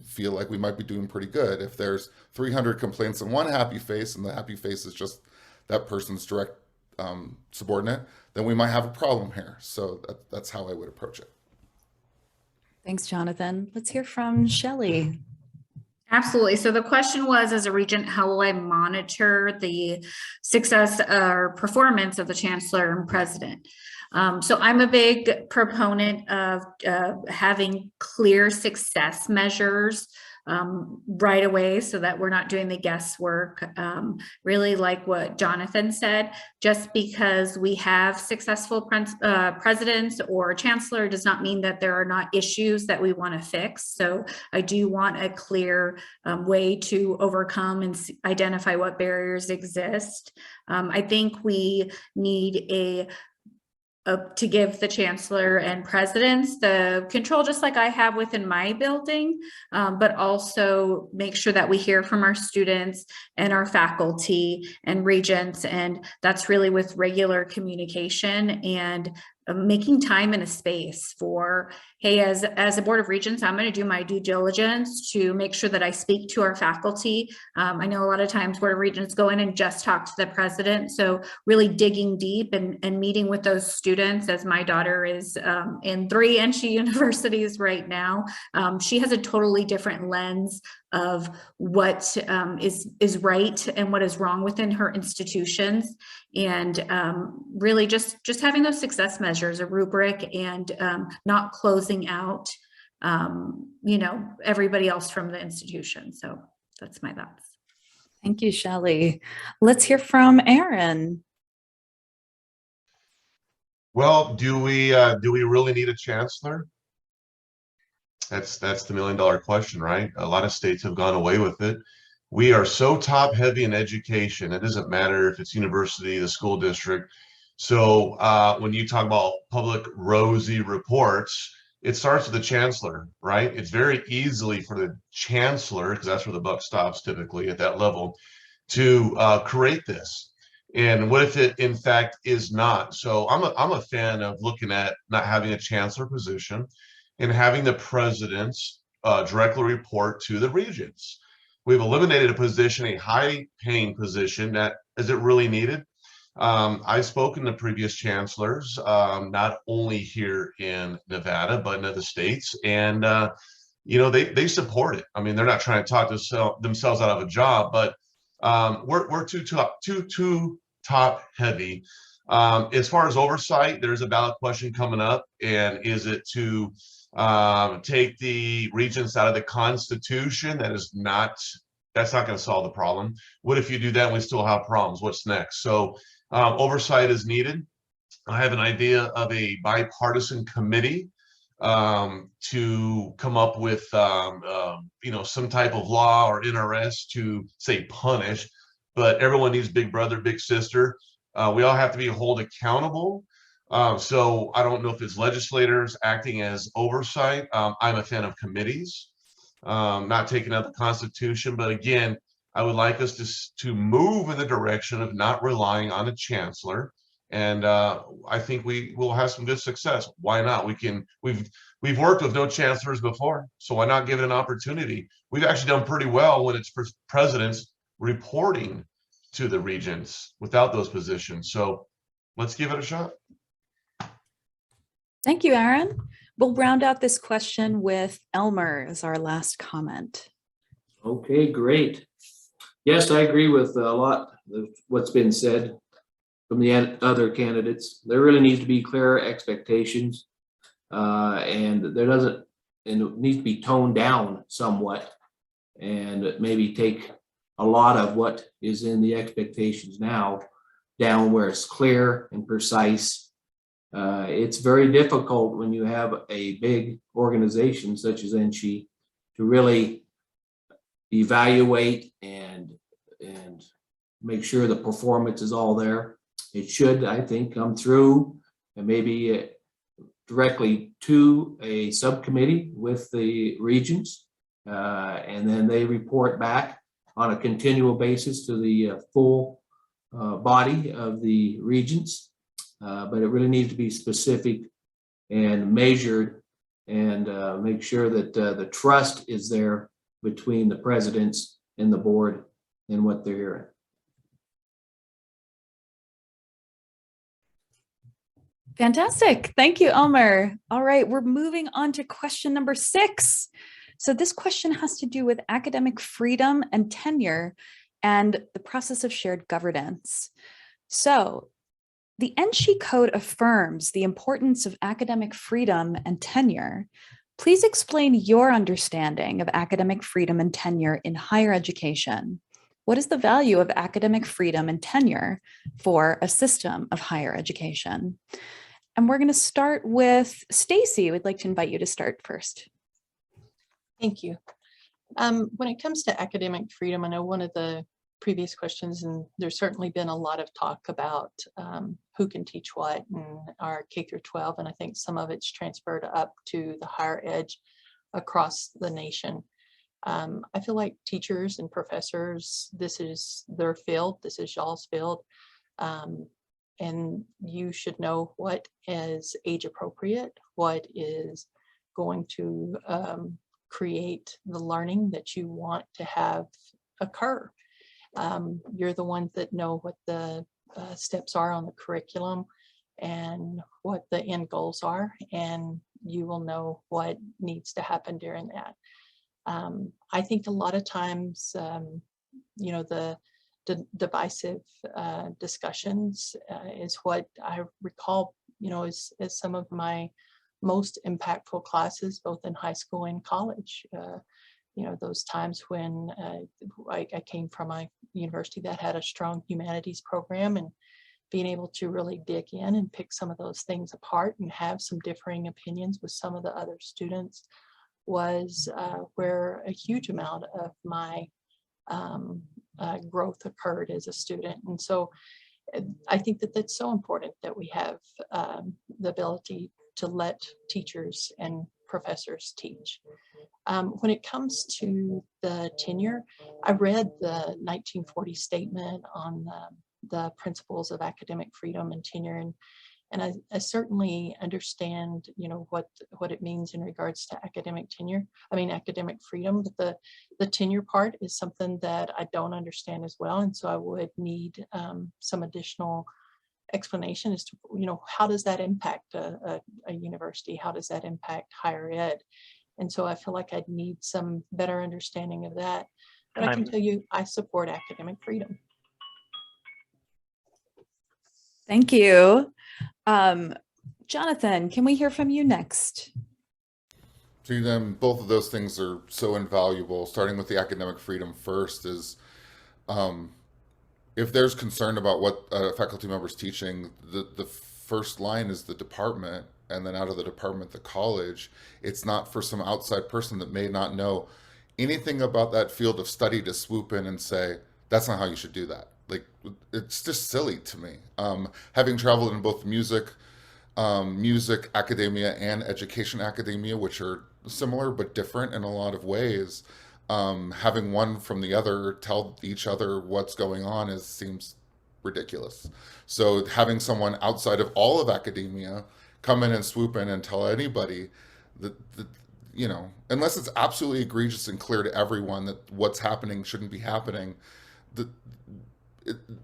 feel like we might be doing pretty good. If there's 300 complaints and one happy face, and the happy face is just that person's direct subordinate, then we might have a problem here. So that's how I would approach it. Thanks, Jonathan. Let's hear from Shelley. Absolutely. So the question was, as a regent, how will I monitor the success or performance of the chancellor and president? So I'm a big proponent of having clear success measures right away, so that we're not doing the guesswork. Really like what Jonathan said, just because we have successful presidents or chancellor does not mean that there are not issues that we want to fix. So I do want a clear way to overcome and identify what barriers exist. I think we need to give the chancellor and presidents the control, just like I have within my building, but also make sure that we hear from our students and our faculty and regents. And that's really with regular communication and making time and a space for, hey, as a Board of Regents, I'm going to do my due diligence to make sure that I speak to our faculty. I know a lot of times Board of Regents go in and just talk to the president. So really digging deep and meeting with those students, as my daughter is in 3 NC universities right now. She has a totally different lens of what is right and what is wrong within her institutions, and really just having those success measures, a rubric, and not closing out everybody else from the institution. So that's my thoughts. Thank you, Shelley. Let's hear from Aaron. Well, do we really need a chancellor? That's the $1 million question, right? A lot of states have gone away with it. We are so top heavy in education. It doesn't matter if it's university, the school district. So when you talk about public rosy reports, it starts with the chancellor, right? It's very easily for the chancellor, because that's where the buck stops typically at that level, to create this. And what if it in fact is not? So I'm a fan of looking at not having a chancellor position and having the presidents directly report to the regents. We've eliminated a position, a high-paying position that is it really needed? I've spoken to previous chancellors, not only here in Nevada, but in other states, and they support it. I mean, they're not trying to talk themselves out of a job, but we're too top heavy. As far as oversight, there's a ballot question coming up, and is it to take the regents out of the Constitution? That's not going to solve the problem. What if you do that and we still have problems? What's next? So oversight is needed. I have an idea of a bipartisan committee to come up with some type of law or NRS to say punish, but everyone needs big brother, big sister. We all have to be held accountable. So I don't know if it's legislators acting as oversight. I'm a fan of committees, not taking out the Constitution, but again, I would like us to move in the direction of not relying on a chancellor. And I think we will have some good success. Why not? We've worked with no chancellors before, so why not give it an opportunity? We've actually done pretty well when it's presidents reporting to the regents without those positions. So let's give it a shot. Thank you, Aaron. We'll round out this question with Elmer as our last comment. Okay, great. Yes, I agree with a lot of what's been said from the other candidates. There really needs to be clear expectations, and it needs to be toned down somewhat, and maybe take a lot of what is in the expectations now down where it's clear and precise. It's very difficult when you have a big organization such as NSHE to really evaluate and make sure the performance is all there. It should, I think, come through and maybe directly to a subcommittee with the regents, and then they report back on a continual basis to the full body of the regents. But it really needs to be specific and measured, and make sure that the trust is there between the presidents and the board and what they're hearing. Fantastic. Thank you, Elmer. All right, we're moving on to question number 6. So this question has to do with academic freedom and tenure and the process of shared governance. So the NSHE Code affirms the importance of academic freedom and tenure. Please explain your understanding of academic freedom and tenure in higher education. What is the value of academic freedom and tenure for a system of higher education? And we're going to start with Stacy. We'd like to invite you to start first. Thank you. When it comes to academic freedom, I know one of the previous questions, and there's certainly been a lot of talk about who can teach what in our K through 12, and I think some of it's transferred up to the higher ed across the nation. I feel like teachers and professors, this is their field, this is y'all's field, and you should know what is age appropriate, what is going to create the learning that you want to have occur. You're the ones that know what the steps are on the curriculum and what the end goals are, and you will know what needs to happen during that. I think a lot of times, you know, the divisive discussions is what I recall, you know, as some of my most impactful classes, both in high school and college. You know, those times when I came from a university that had a strong humanities program, and being able to really dig in and pick some of those things apart and have some differing opinions with some of the other students was where a huge amount of my growth occurred as a student. And so I think that that's so important that we have the ability to let teachers and professors teach. When it comes to the tenure, I read the 1940 statement on the principles of academic freedom and tenure, and I certainly understand, you know, what it means in regards to academic tenure. I mean, academic freedom, but the tenure part is something that I don't understand as well, and so I would need some additional explanation as to, you know, how does that impact a university? How does that impact higher ed? And so I feel like I'd need some better understanding of that. But I can tell you, I support academic freedom. Thank you. Jonathan, can we hear from you next? See, then both of those things are so invaluable. Starting with the academic freedom first is, if there's concern about what a faculty member's teaching, the first line is the department, and then out of the department, the college. It's not for some outside person that may not know anything about that field of study to swoop in and say, that's not how you should do that. Like, it's just silly to me. Having traveled in both music academia and education academia, which are similar but different in a lot of ways, having one from the other tell each other what's going on seems ridiculous. So having someone outside of all of academia come in and swoop in and tell anybody that you know, unless it's absolutely egregious and clear to everyone that what's happening shouldn't be happening,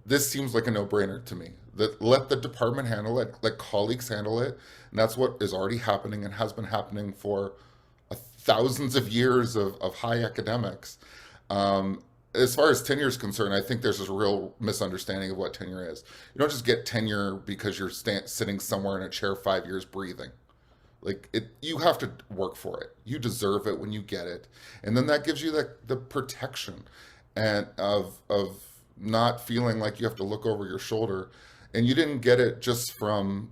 this seems like a no-brainer to me. That let the department handle it, let colleagues handle it, and that's what is already happening and has been happening for thousands of years of high academics. As far as tenure is concerned, I think there's this real misunderstanding of what tenure is. You don't just get tenure because you're sitting somewhere in a chair 5 years breathing. Like, you have to work for it. You deserve it when you get it, and then that gives you the protection and of not feeling like you have to look over your shoulder. And you didn't get it just from,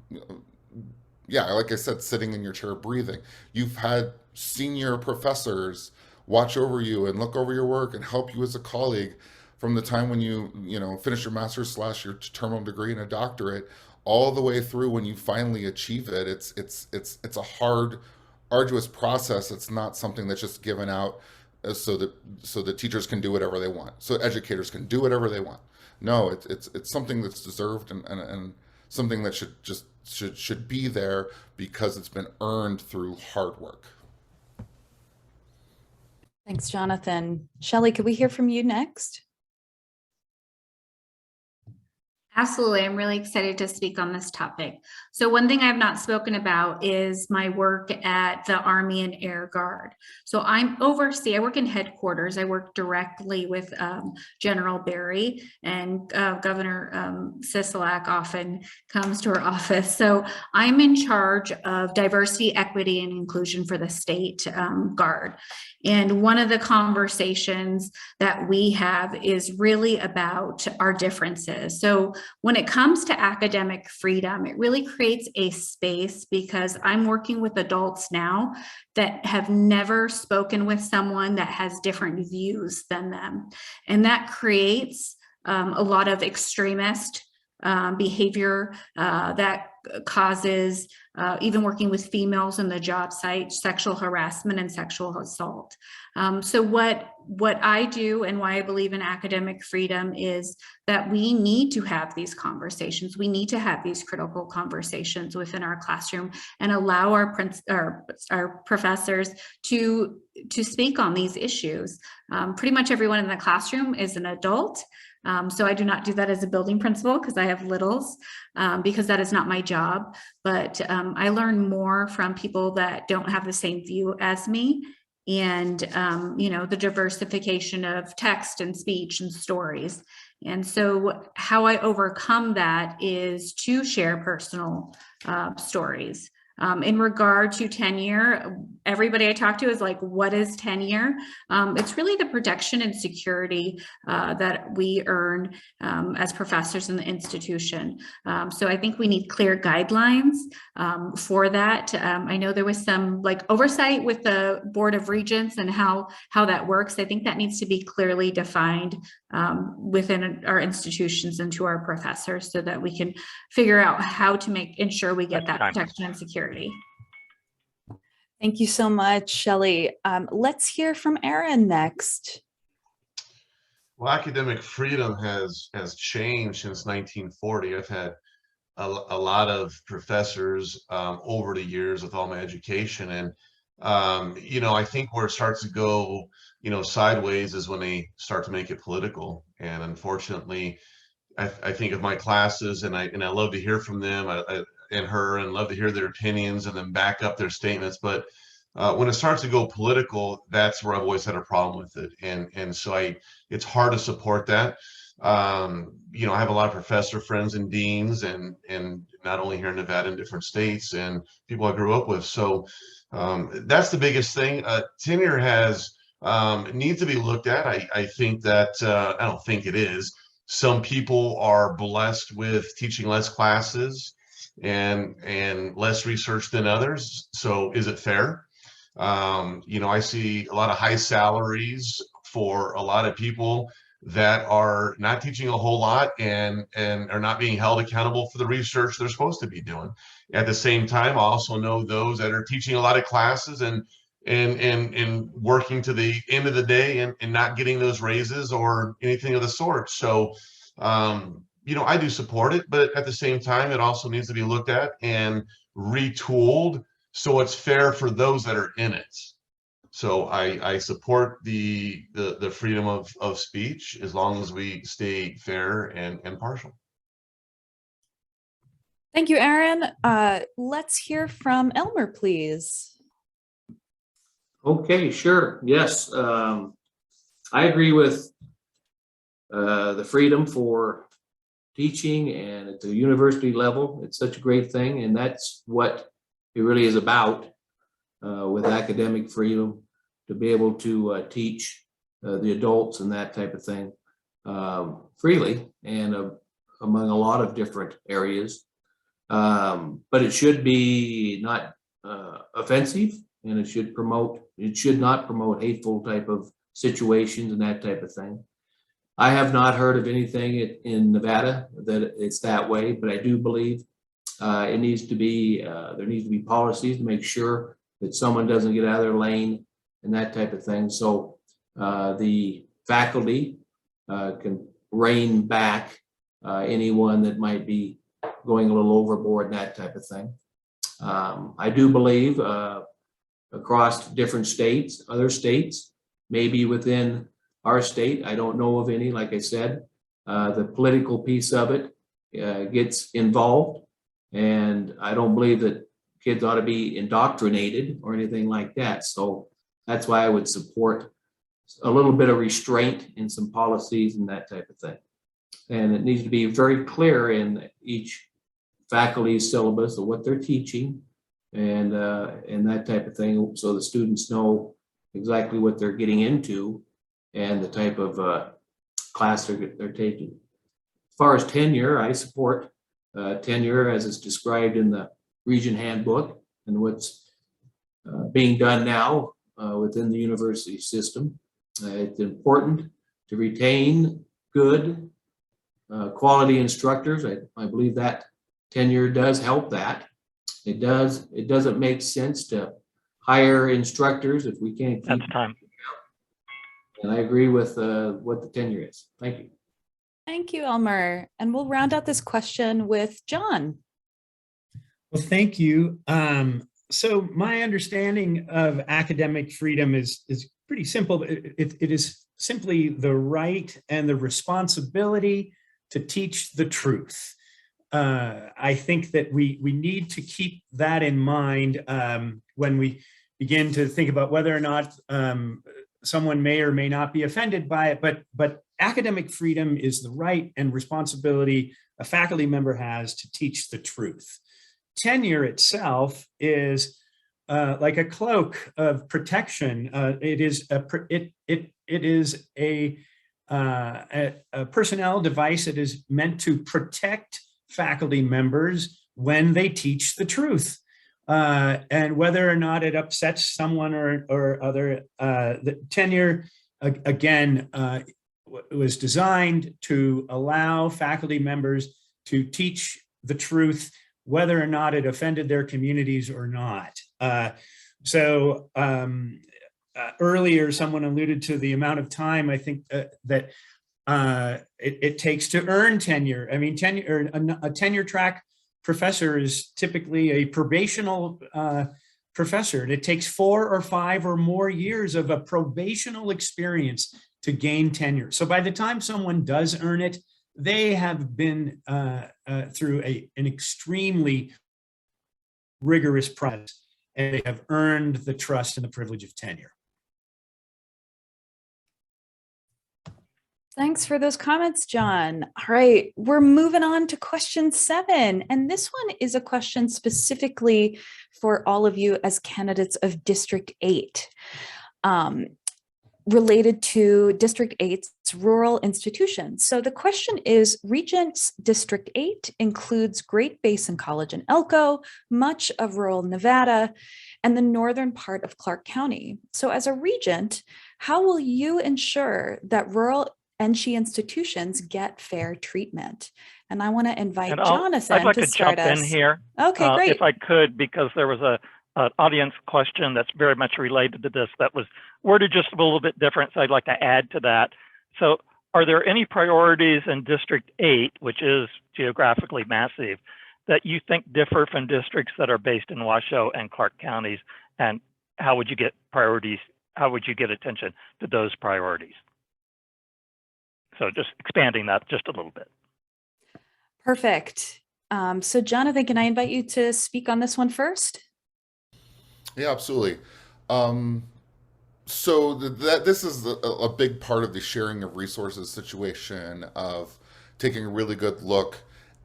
yeah, like I said, sitting in your chair breathing. You've had senior professors watch over you and look over your work and help you as a colleague from the time when you finish your master's / your terminal degree and a doctorate, all the way through when you finally achieve it. It's a hard, arduous process. It's not something that's just given out so that teachers can do whatever they want, so educators can do whatever they want. No, it's something that's deserved and something that should be there because it's been earned through hard work. Thanks, Jonathan. Shelley, could we hear from you next? Absolutely. I'm really excited to speak on this topic. So one thing I've not spoken about is my work at the Army and Air Guard. So I work in headquarters. I work directly with General Barry, and Governor Sisolak often comes to our office. So I'm in charge of diversity, equity, and inclusion for the state guard. And one of the conversations that we have is really about our differences. So when it comes to academic freedom, it really creates a space, because I'm working with adults now that have never spoken with someone that has different views than them. And that creates a lot of extremist behavior that causes, even working with females in the job site, sexual harassment and sexual assault. So what I do and why I believe in academic freedom is that we need to have these conversations. We need to have these critical conversations within our classroom and allow our professors to speak on these issues. Pretty much everyone in the classroom is an adult. So I do not do that as a building principal because I have littles, because that is not my job. But I learn more from people that don't have the same view as me. and the diversification of text and speech and stories. And so how I overcome that is to share personal stories. In regard to tenure, everybody I talk to is like, what is tenure? It's really the protection and security that we earn as professors in the institution. So I think we need clear guidelines for that. I know there was some oversight with the Board of Regents and how that works. I think that needs to be clearly defined within our institutions and to our professors so that we can figure out how to ensure we get that protection and security. Thank you so much, Shelley. Let's hear from Aaron next. Well, academic freedom has changed since 1940. I've had a lot of professors over the years with all my education, and I think where it starts to go sideways is when they start to make it political. And unfortunately, I think of my classes, and I love to hear from them and love to hear their opinions and then back up their statements. But when it starts to go political, that's where I've always had a problem with it. And so it's hard to support that. I have a lot of professor friends and deans, and not only here in Nevada, in different states, and people I grew up with. So that's the biggest thing. Tenure needs to be looked at. I think that I don't think it is. Some people are blessed with teaching less classes and less research than others. So is it fair? I see a lot of high salaries for a lot of people that are not teaching a whole lot and are not being held accountable for the research they're supposed to be doing. At the same time, I also know those that are teaching a lot of classes and working to the end of the day and not getting those raises or anything of the sort. So, I do support it, but at the same time, it also needs to be looked at and retooled so it's fair for those that are in it. So I support the freedom of speech as long as we stay fair and impartial. Thank you, Aaron. Let's hear from Elmer, please. Okay, sure. Yes, I agree with the freedom for teaching, and at the university level, it's such a great thing, and that's what it really is about with academic freedom, to be able to teach the adults and that type of thing freely and among a lot of different areas. But it should be not offensive, and it should not promote hateful type of situations and that type of thing. I have not heard of anything in Nevada that it's that way, but I do believe there needs to be policies to make sure that someone doesn't get out of their lane and that type of thing. So the faculty can rein back anyone that might be going a little overboard and that type of thing. I do believe across different states, other states, maybe within our state, I don't know of any, like I said, the political piece of it gets involved, and I don't believe that kids ought to be indoctrinated or anything like that. So that's why I would support a little bit of restraint in some policies and that type of thing. And it needs to be very clear in each faculty's syllabus of what they're teaching and that type of thing, so the students know exactly what they're getting into and the type of class they're taking. As far as tenure, I support tenure as it's described in the Regent Handbook and what's being done now within the university system. It's important to retain good quality instructors. I believe that tenure does help that. It doesn't make sense to hire instructors if we can't keep That's time. And I agree with what the tenure is. Thank you. Thank you, Elmer. And we'll round out this question with John. Well, thank you. So my understanding of academic freedom is pretty simple. It is simply the right and the responsibility to teach the truth. I think that we need to keep that in mind when we begin to think about whether or not someone may or may not be offended by it, but academic freedom is the right and responsibility a faculty member has to teach the truth. Tenure itself is like a cloak of protection. It is a personnel device that is meant to protect faculty members when they teach the truth. And whether or not it upsets someone or other, the tenure, again, was designed to allow faculty members to teach the truth, whether or not it offended their communities or not. Earlier, someone alluded to the amount of time I think that it takes to earn tenure. I mean, a tenure track professor is typically a probational professor. And it takes 4 or 5 or more years of a probational experience to gain tenure. So by the time someone does earn it, they have been through an extremely rigorous process, and they have earned the trust and the privilege of tenure. Thanks for those comments, John. All right, we're moving on to question 7. And this one is a question specifically for all of you as candidates of District 8, related to District 8's rural institutions. So the question is, Regents District 8 includes Great Basin College in Elko, much of rural Nevada, and the northern part of Clark County. So as a regent, how will you ensure that rural NSHE institutions get fair treatment? And I want to invite Jonathan I'd like to to start jump us. in here. Okay, great. If I could, because there was an audience question that's very much related to this that was worded just a little bit different, so I'd like to add to that. So are there any priorities in District 8, which is geographically massive, that you think differ from districts that are based in Washoe and Clark counties? And how would you get priorities? How would you get attention to those priorities? So just expanding that just a little bit. Perfect. So Jonathan, can I invite you to speak on this one first? Yeah, absolutely. So this is a big part of the sharing of resources situation, of taking a really good look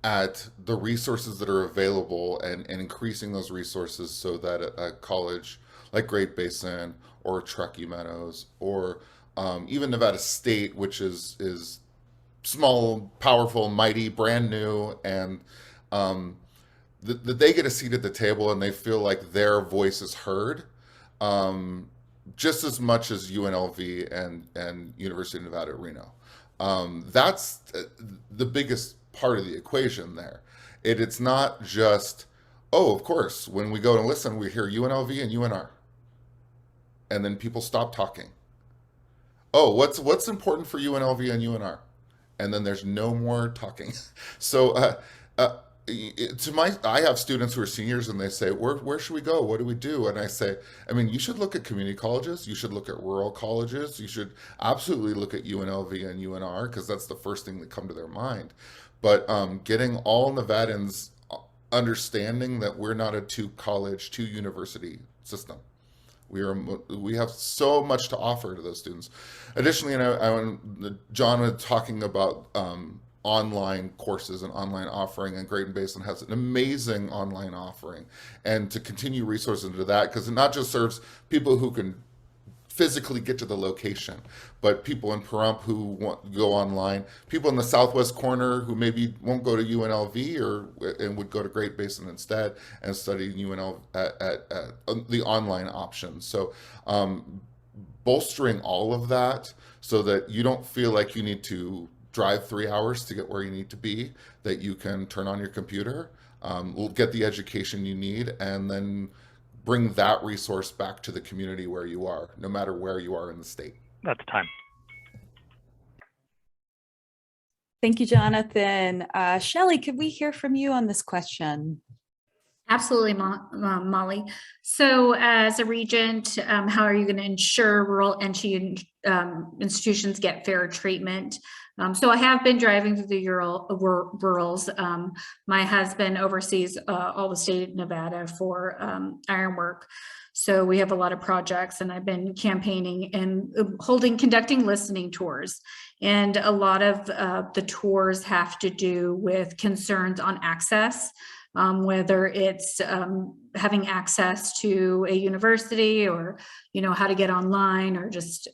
at the resources that are available and increasing those resources so that a college like Great Basin or Truckee Meadows or even Nevada State, which is small, powerful, mighty, brand new, and that they get a seat at the table and they feel like their voice is heard, just as much as UNLV and University of Nevada, Reno. That's the biggest part of the equation there. It's not just, oh, of course, when we go and listen, we hear UNLV and UNR. And then people stop talking. Oh, what's important for UNLV and UNR? And then there's no more talking. So I have students who are seniors and they say, where should we go? What do we do? And I say, I mean, you should look at community colleges. You should look at rural colleges. You should absolutely look at UNLV and UNR, because that's the first thing that come to their mind. But getting all Nevadans understanding that we're not a 2-college, 2-university system. We have so much to offer to those students. Additionally, John was talking about online courses and online offering, and Great Basin has an amazing online offering, and to continue resources into that, because it not just serves people who can physically get to the location, but people in Pahrump who want to go online, people in the southwest corner who maybe won't go to UNLV and would go to Great Basin instead and study UNLV at the online options. So bolstering all of that so that you don't feel like you need to drive 3 hours to get where you need to be, that you can turn on your computer, get the education you need, and then bring that resource back to the community where you are, no matter where you are in the state. That's time. Thank you, Jonathan. Shelley, could we hear from you on this question? Absolutely, Molly. So as a regent, how are you going to ensure rural entry institutions get fair treatment? So I have been driving through the rurals. My husband oversees all the state of Nevada for ironwork. So we have a lot of projects, and I've been campaigning and conducting listening tours. And a lot of the tours have to do with concerns on access. Whether it's having access to a university, or, how to get online, or just,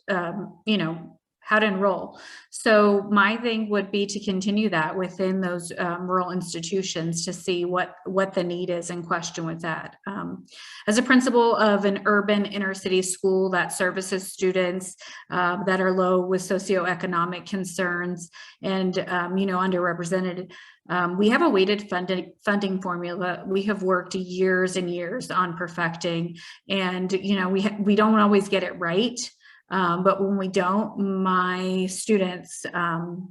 how to enroll. So my thing would be to continue that within those rural institutions to see what the need is and question with that. As a principal of an urban inner city school that services students that are low with socioeconomic concerns and, underrepresented, we have a weighted funding formula we have worked years and years on perfecting, and we don't always get it right, but when we don't, my students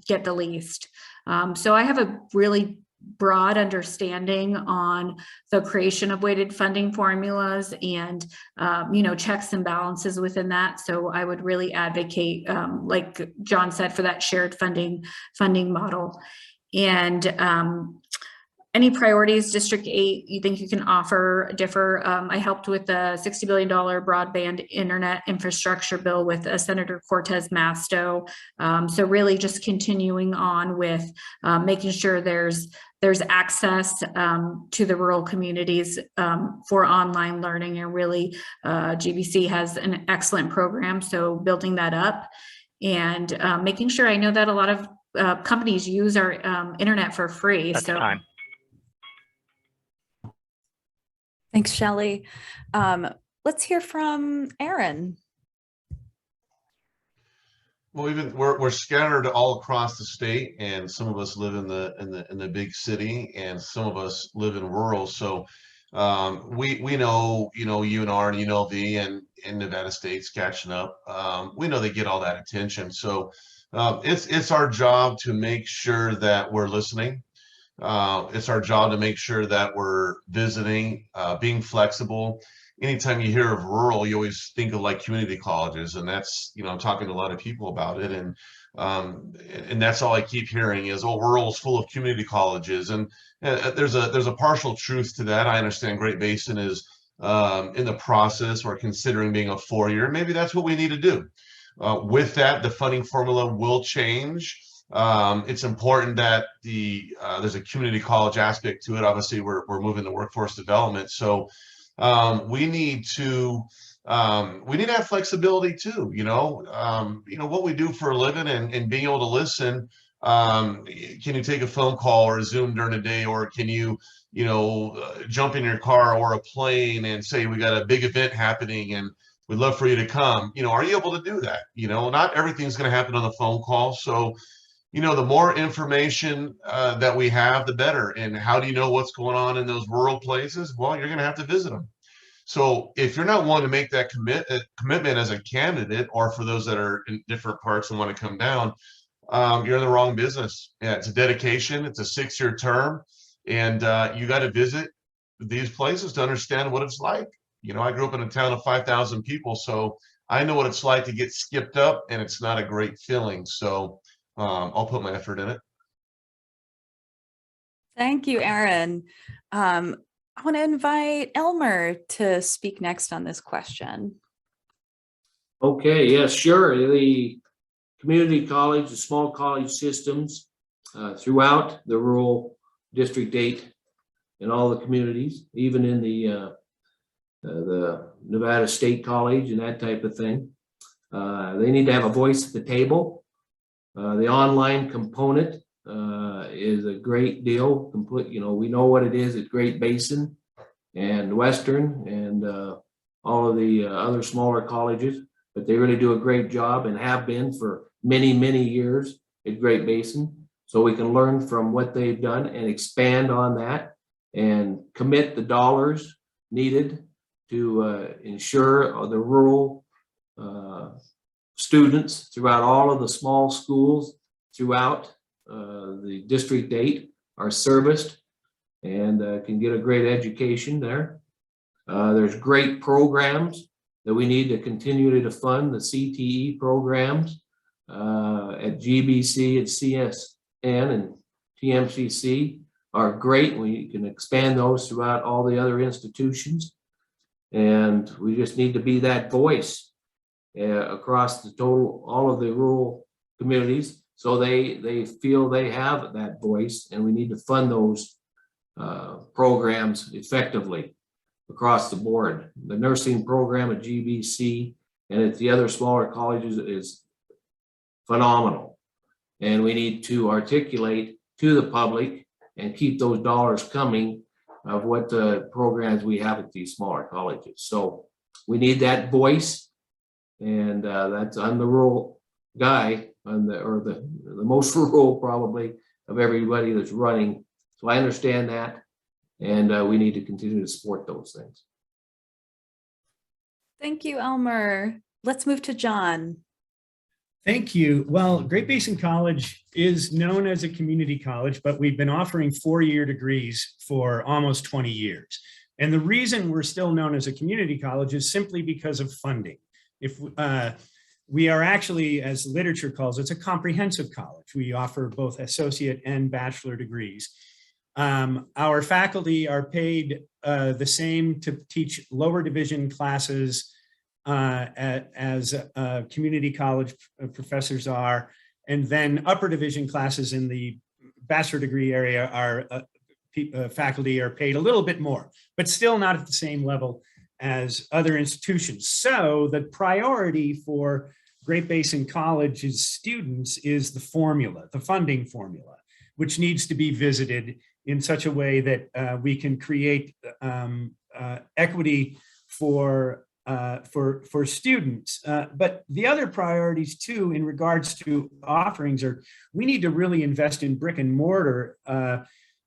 get the least. So I have a really broad understanding on the creation of weighted funding formulas and checks and balances within that. So I would really advocate, like John said, for that shared funding model. And any priorities District 8 you think you can offer differ? I helped with the $60 billion broadband internet infrastructure bill with Senator Cortez Masto. So really just continuing on with making sure there's access to the rural communities for online learning, and really GBC has an excellent program, so building that up, and making sure. I know that a lot of companies use our internet for free. That's so time. Thanks, Shelley. Let's hear from Aaron. Well, we're scattered all across the state, and some of us live in the big city, and some of us live in rural. So we know, UNR and UNLV and Nevada State's catching up. We know they get all that attention. So it's our job to make sure that we're listening. It's our job to make sure that we're visiting, being flexible. Anytime you hear of rural, you always think of like community colleges, and that's, I'm talking to a lot of people about it, and that's all I keep hearing is, oh, rural is full of community colleges, and there's a partial truth to that. I understand Great Basin is in the process or considering being a 4-year. Maybe that's what we need to do. With that, the funding formula will change. It's important that there's a community college aspect to it. Obviously, we're moving to workforce development, so we need to have flexibility too. What we do for a living, and being able to listen. Can you take a phone call or a Zoom during the day, or can you jump in your car or a plane and say, we got a big event happening and we'd love for you to come? Are you able to do that? Not everything's going to happen on the phone call. So the more information that we have, the better. And how do you know what's going on in those rural places? Well, you're going to have to visit them. So if you're not willing to make that commitment as a candidate, or for those that are in different parts and want to come down, you're in the wrong business. Yeah, it's a dedication. It's a 6-year term. And you got to visit these places to understand what it's like. I grew up in a town of 5,000 people, so I know what it's like to get skipped up, and it's not a great feeling. So I'll put my effort in it. Thank you, Aaron. I want to invite Elmer to speak next on this question. Okay, yes, sure. The community college, the small college systems throughout the rural District 8 and all the communities, even in the Nevada State College and that type of thing. They need to have a voice at the table. The online component is a great deal. We know what it is at Great Basin and Western and all of the other smaller colleges, but they really do a great job and have been for many, many years at Great Basin. So we can learn from what they've done and expand on that and commit the dollars needed to ensure the rural students throughout all of the small schools throughout the District 8 are serviced and can get a great education there. There's great programs that we need to continue to fund. The CTE programs at GBC and CSN and TMCC are great. We can expand those throughout all the other institutions. And we just need to be that voice across all of the rural communities, so they feel they have that voice, and we need to fund those programs effectively across the board. The nursing program at GBC and at the other smaller colleges is phenomenal. And we need to articulate to the public and keep those dollars coming of what the programs we have at these smaller colleges. So we need that voice, and I'm the rural guy, or the most rural probably of everybody that's running. So I understand that, and we need to continue to support those things. Thank you, Elmer. Let's move to John. Thank you. Well, Great Basin College is known as a community college, but we've been offering 4-year degrees for almost 20 years. And the reason we're still known as a community college is simply because of funding. If we are actually, as literature calls it, a comprehensive college. We offer both associate and bachelor degrees. Our faculty are paid the same to teach lower division classes as community college professors are, and then upper division classes in the bachelor degree area are faculty are paid a little bit more, but still not at the same level as other institutions. So the priority for Great Basin College's students is the formula, the funding formula, which needs to be visited in such a way that we can create equity for students. But the other priorities too, in regards to offerings, are we need to really invest in brick and mortar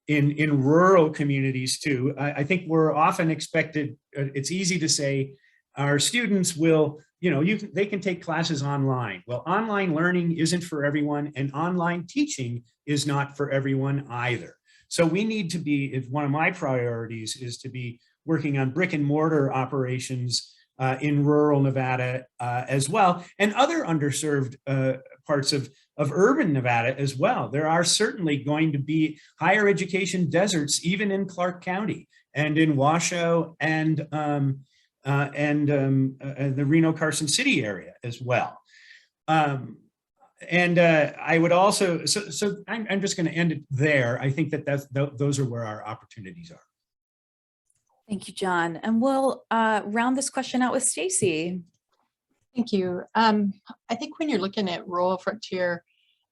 in rural communities too. I think we're often expected, it's easy to say our students will, they can take classes online. Well, online learning isn't for everyone, and online teaching is not for everyone either. So we need to be, one of my priorities is to be working on brick and mortar operations in rural Nevada as well, and other underserved parts of urban Nevada as well. There are certainly going to be higher education deserts even in Clark County and in Washoe and the Reno-Carson City area as well. I would also, so I'm just going to end it there. I think that those are where our opportunities are. Thank you, John. And we'll round this question out with Stacy. Thank you. I think when you're looking at rural frontier,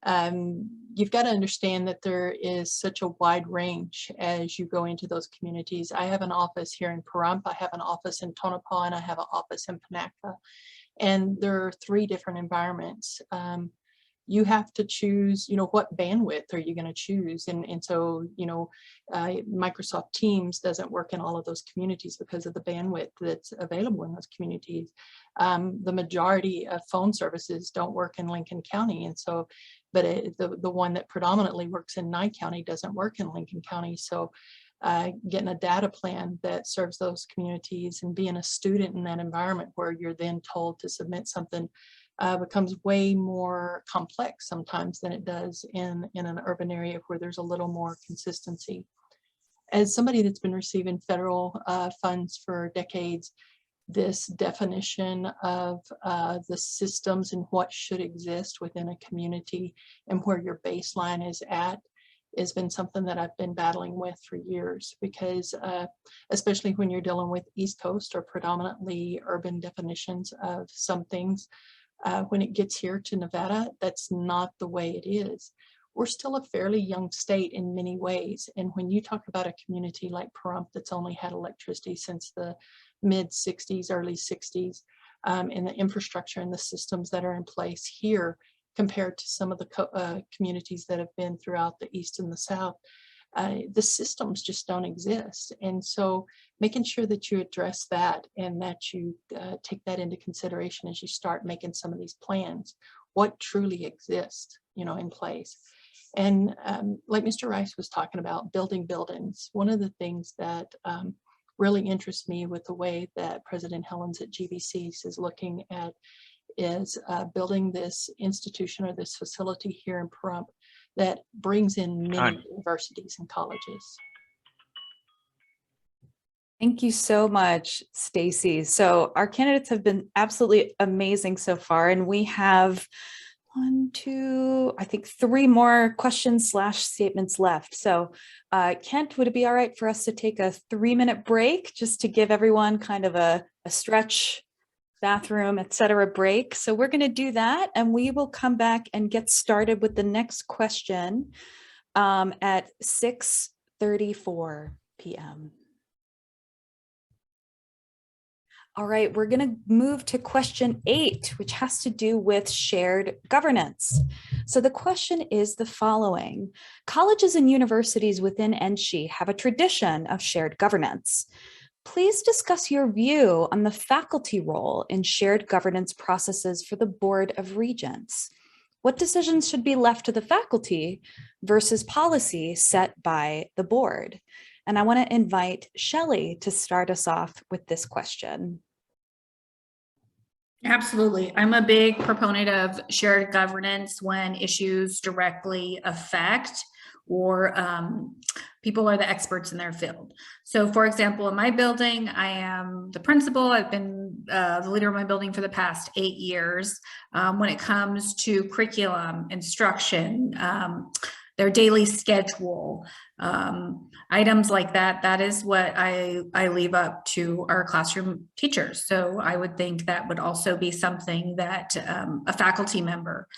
you've got to understand that there is such a wide range as you go into those communities. I have an office here in Pahrump, I have an office in Tonopah, and I have an office in Panaca. And there are 3 different environments. You have to choose, what bandwidth are you going to choose? And so, Microsoft Teams doesn't work in all of those communities because of the bandwidth that's available in those communities. The majority of phone services don't work in Lincoln County. And so, but the one that predominantly works in Nye County doesn't work in Lincoln County. So getting a data plan that serves those communities and being a student in that environment where you're then told to submit something becomes way more complex sometimes than it does in an urban area where there's a little more consistency. As somebody that's been receiving federal funds for decades, this definition of the systems and what should exist within a community and where your baseline is at has been something that I've been battling with for years, because especially when you're dealing with East Coast or predominantly urban definitions of some things, when it gets here to Nevada, that's not the way it is. We're still a fairly young state in many ways. And when you talk about a community like Pahrump that's only had electricity since the mid 60s, early 60s, and the infrastructure and the systems that are in place here compared to some of the communities that have been throughout the East and the South, the systems just don't exist. And so making sure that you address that and that you take that into consideration as you start making some of these plans, what truly exists, in place. And like Mr. Rice was talking about, building buildings, one of the things that really interests me with the way that President Helens at GBCs is looking at is building this institution or this facility here in Pahrump that brings in many universities and colleges. Thank you so much, Stacy. So our candidates have been absolutely amazing so far, and we have I think 3 more questions / statements left. So Kent, would it be all right for us to take a 3-minute break just to give everyone kind of a stretch, bathroom, etc. break? So we're going to do that, and we will come back and get started with the next question at 6:34 p.m. All right, we're going to move to question 8, which has to do with shared governance. So the question is the following: colleges and universities within NSHE have a tradition of shared governance. Please discuss your view on the faculty role in shared governance processes for the Board of Regents. What decisions should be left to the faculty versus policy set by the board? And I want to invite Shelley to start us off with this question. Absolutely. I'm a big proponent of shared governance when issues directly affect or people are the experts in their field. So for example, in my building, I am the principal. I've been the leader of my building for the past 8 years. When it comes to curriculum, instruction, their daily schedule, items like that, that is what I leave up to our classroom teachers. So I would think that would also be something that a faculty member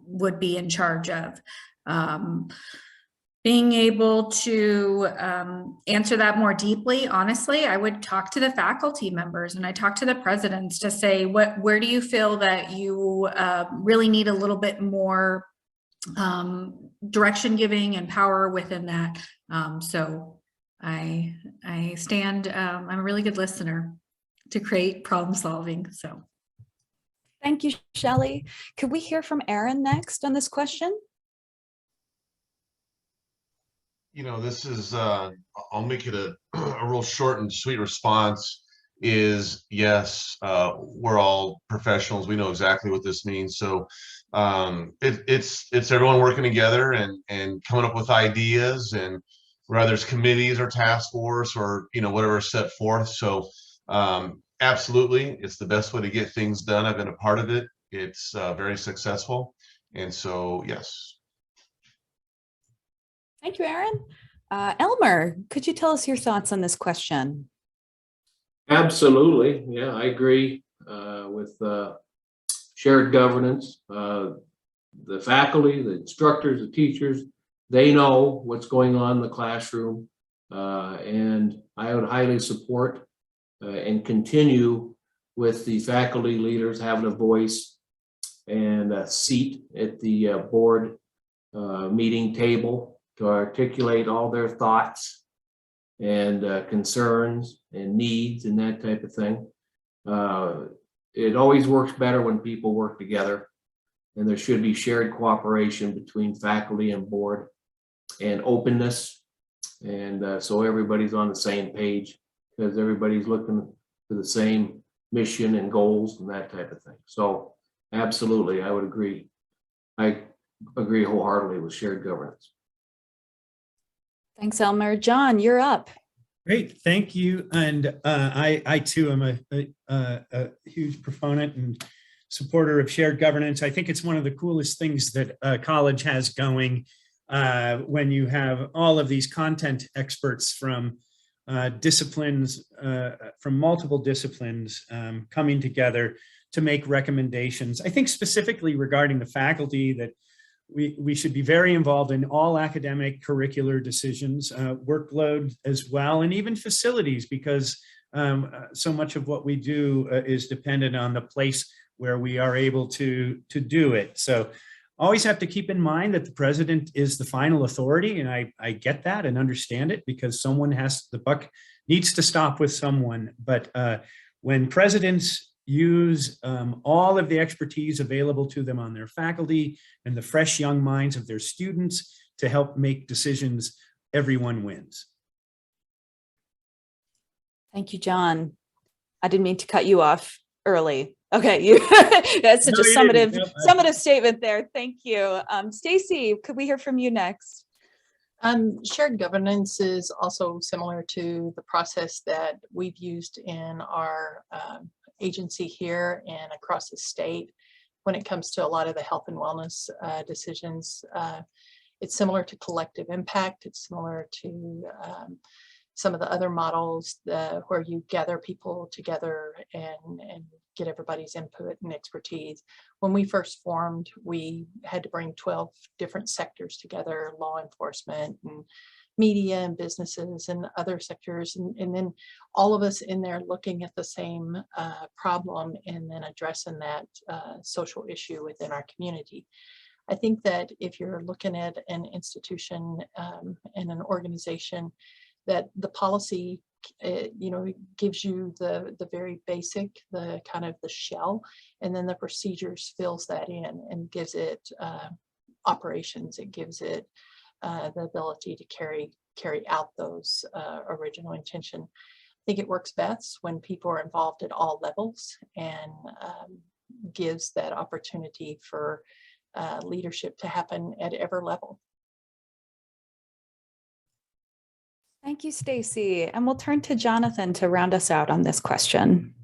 would be in charge of. Being able to answer that more deeply, honestly, I would talk to the faculty members and I talk to the presidents to say, where do you feel that you really need a little bit more direction giving and power within that. So I stand, I'm a really good listener to create problem solving. So. Thank you, Shelley. Could we hear from Aaron next on this question? You know, this is, I'll make it a real short and sweet response is yes, we're all professionals. We know exactly what this means. So it's everyone working together and coming up with ideas, and whether it's committees or task force or, you know, whatever is set forth. So absolutely, it's the best way to get things done. I've been a part of it. It's very successful. And so, yes. Thank you, Aaron. Elmer, could you tell us your thoughts on this question? Absolutely. Yeah, I agree with shared governance. The faculty, the instructors, the teachers, they know what's going on in the classroom. And I would highly support and continue with the faculty leaders having a voice and a seat at the board meeting table to articulate all their thoughts and concerns and needs and that type of thing. It always works better when people work together, and there should be shared cooperation between faculty and board and openness. And so everybody's on the same page, because everybody's looking for the same mission and goals and that type of thing. So absolutely, I would agree. I agree wholeheartedly with shared governance. Thanks, Elmer. John, you're up. Great, thank you. And I too am a huge proponent and supporter of shared governance. I think it's one of the coolest things that a college has going when you have all of these content experts from disciplines, from multiple disciplines coming together to make recommendations. I think specifically regarding the faculty that we should be very involved in all academic curricular decisions, workload as well, and even facilities, because so much of what we do is dependent on the place where we are able to do it. So always have to keep in mind that the president is the final authority, and I get that and understand it, because someone the buck needs to stop with someone. But when presidents use all of the expertise available to them on their faculty and the fresh young minds of their students to help make decisions. Everyone wins. Thank you, John. I didn't mean to cut you off early. Okay, that's such No, a you didn't. summative statement there. Thank you. Stacy, could we hear from you next? Shared governance is also similar to the process that we've used in our agency here and across the state when it comes to a lot of the health and wellness decisions. It's similar to collective impact. It's similar to some of the other models where you gather people together and get everybody's input and expertise. When we first formed, we had to bring 12 different sectors together, law enforcement and media and businesses and other sectors, and then all of us in there looking at the same problem and then addressing that social issue within our community. I think that if you're looking at an institution and an organization, that the policy, gives you the very basic, the kind of the shell, and then the procedures fills that in and gives it operations. It gives it the ability to carry out those original intention. I think it works best when people are involved at all levels and gives that opportunity for leadership to happen at every level. Thank you, Stacy. And we'll turn to Jonathan to round us out on this question.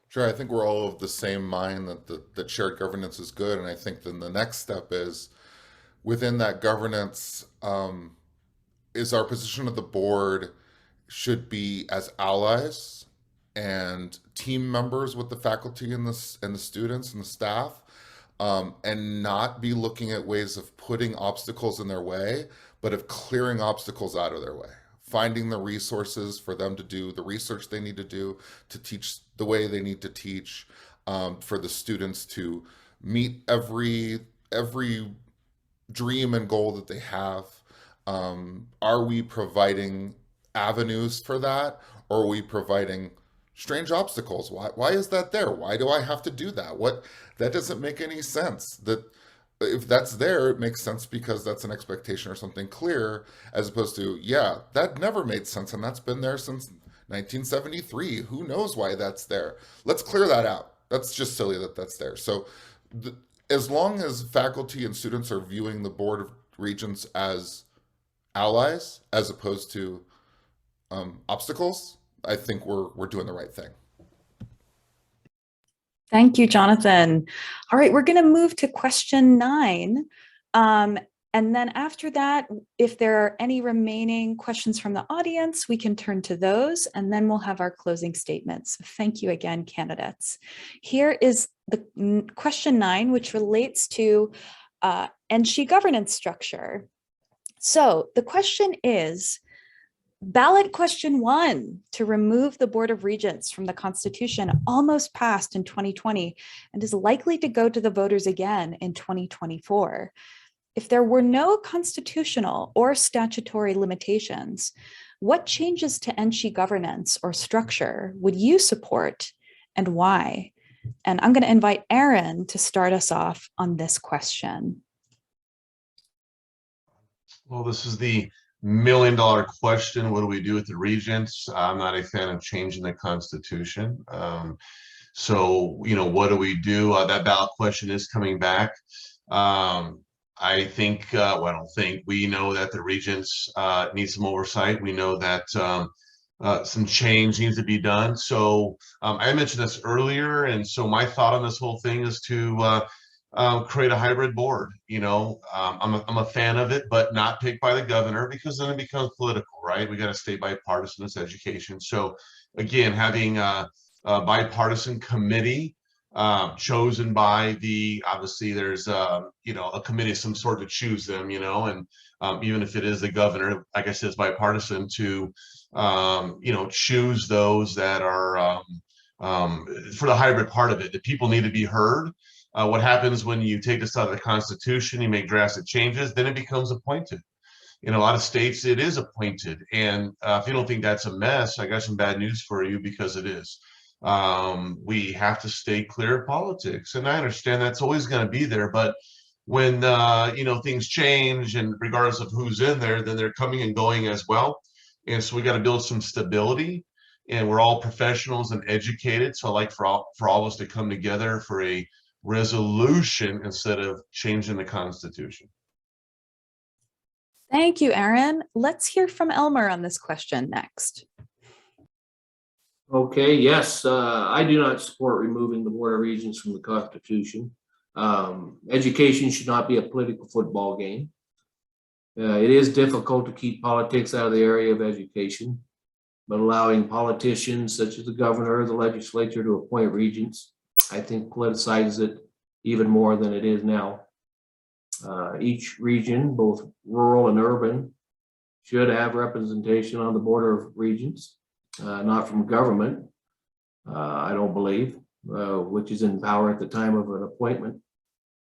Sure, I think we're all of the same mind that shared governance is good. And I think then the next step is within that governance is our position of the board should be as allies and team members with the faculty and the students and the staff, and not be looking at ways of putting obstacles in their way, but of clearing obstacles out of their way. Finding the resources for them to do the research they need to do, to teach the way they need to teach, for the students to meet every dream and goal that they have. Are we providing avenues for that, or are we providing strange obstacles? Why is that there? Why do I have to do that? That doesn't make any sense. That if that's there, it makes sense because that's an expectation or something clear, as opposed to, yeah, that never made sense and that's been there since 1973. Who knows why that's there? Let's clear that out. That's just silly that that's there. So as long as faculty and students are viewing the Board of Regents as allies as opposed to obstacles, I think we're doing the right thing. Thank you, Jonathan. All right, we're going to move to question 9. And then after that, if there are any remaining questions from the audience, we can turn to those, and then we'll have our closing statements. Thank you again, candidates. Here is the question 9, which relates to NSHE governance structure. So the question is, ballot question 1 to remove the Board of Regents from the Constitution almost passed in 2020 and is likely to go to the voters again in 2024. If there were no constitutional or statutory limitations, what changes to NSHE governance or structure would you support and why? And I'm going to invite Aaron to start us off on this question. Well, this is the $1,000,000 question. What do we do with the regents? I'm not a fan of changing the Constitution. So, what do we do? That ballot question is coming back. I think, well, I don't think, we know that the regents need some oversight. We know that some change needs to be done. So I mentioned this earlier. And so my thought on this whole thing is to create a hybrid board. I'm a fan of it, but not picked by the governor, because then it becomes political, right? We got to stay bipartisan as education. So again, having a bipartisan committee chosen by obviously there's a committee of some sort to choose them, and even if it is the governor, like I said, it's bipartisan to choose those that are for the hybrid part of it. The people need to be heard. What happens when you take this out of the Constitution, you make drastic changes, then it becomes appointed. In a lot of states, it is appointed. And if you don't think that's a mess, I got some bad news for you, because it is. We have to stay clear of politics, and I understand that's always going to be there. But when things change, and regardless of who's in there, then they're coming and going as well. And so we got to build some stability. And we're all professionals and educated. So I like for all of us to come together for a resolution instead of changing the Constitution. Thank you, Aaron. Let's hear from Elmer on this question next. Okay, yes, I do not support removing the Board of Regents from the Constitution. Education should not be a political football game. It is difficult to keep politics out of the area of education, but allowing politicians such as the governor or the legislature to appoint regents, I think politicizes it even more than it is now. Each region, both rural and urban, should have representation on the Board of Regents, not from government, I don't believe, which is in power at the time of an appointment.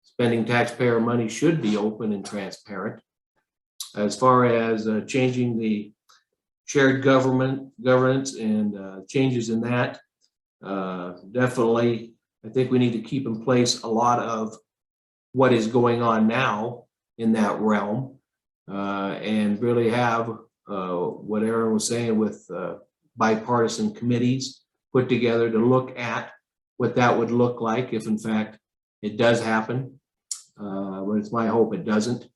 Spending taxpayer money should be open and transparent. As far as changing the shared governance and changes in that, definitely, I think we need to keep in place a lot of what is going on now in that realm, and really have what Aaron was saying with bipartisan committees put together to look at what that would look like if in fact it does happen. But it's my hope it doesn't,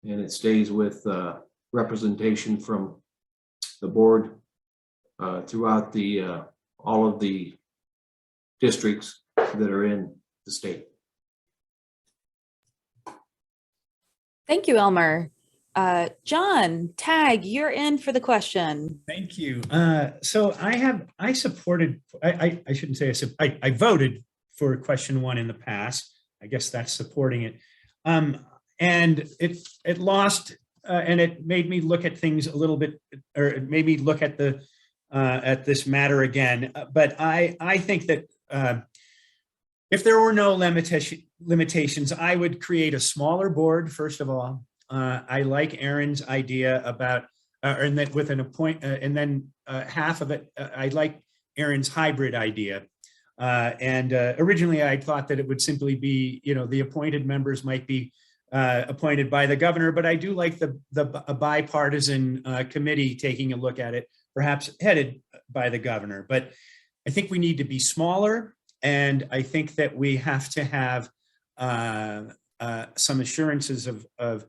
and it stays with representation from the board throughout the all of the districts that are in the state. Thank you, Elmer. John, Tag, you're in for the question. Thank you. So I supported, I shouldn't say I voted for question 1 in the past. I guess that's supporting it. And it lost, and it made me look at things a little bit, or it made me look at this matter again. But I think that if there were no limitations, I would create a smaller board, first of all. I like Aaron's idea about, and that with an and then half of it, I like Aaron's hybrid idea. Originally I thought that it would simply be, the appointed members might be appointed by the governor, but I do like a bipartisan committee taking a look at it, perhaps headed by the governor. But I think we need to be smaller, and I think that we have to have some assurances of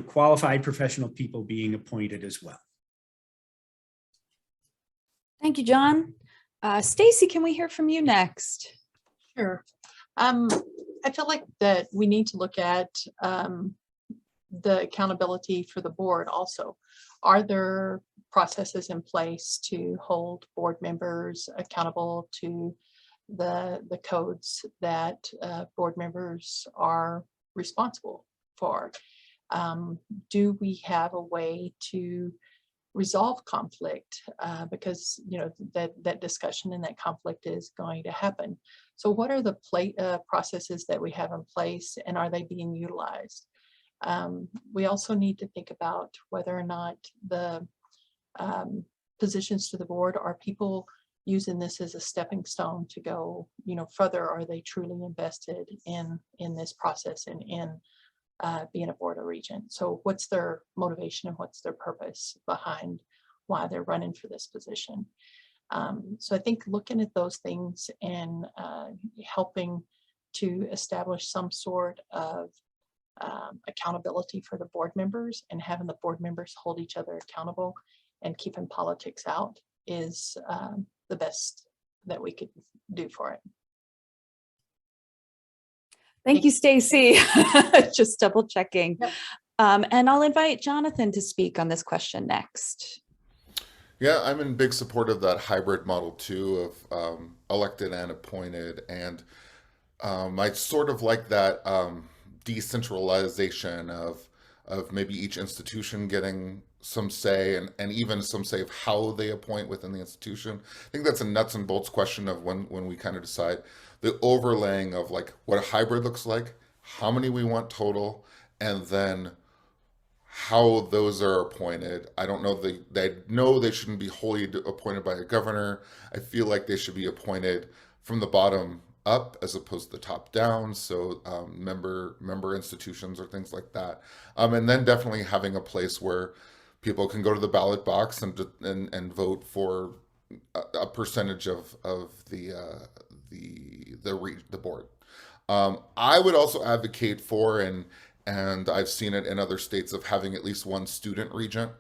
qualified professional people being appointed as well. Thank you, John. Stacy, can we hear from you next? Sure. I feel like that we need to look at the accountability for the board also. Are there processes in place to hold board members accountable to the codes that board members are responsible for? Do we have a way to resolve conflict? Because that discussion and that conflict is going to happen. So what are the processes that we have in place, and are they being utilized? We also need to think about whether or not the positions to the board, are people using this as a stepping stone to go further? Are they truly invested in this process and in being a board of regent? So what's their motivation and what's their purpose behind why they're running for this position? So I think looking at those things and helping to establish some sort of accountability for the board members, and having the board members hold each other accountable and keeping politics out is the best that we could do for it. Thank you, Stacy. Just double checking. Yep. And I'll invite Jonathan to speak on this question next. Yeah, I'm in big support of that hybrid model too, of elected and appointed. And I sort of like that decentralization of maybe each institution getting some say, and even some say of how they appoint within the institution. I think that's a nuts and bolts question of when we kind of decide the overlaying of like what a hybrid looks like, how many we want total, and then how those are appointed. I don't know, they know they shouldn't be wholly appointed by a governor. I feel like they should be appointed from the bottom up as opposed to the top down. So member institutions or things like that. And then definitely having a place where people can go to the ballot box and vote for a percentage of the board. I would also advocate for, and I've seen it in other states, of having at least one student regent,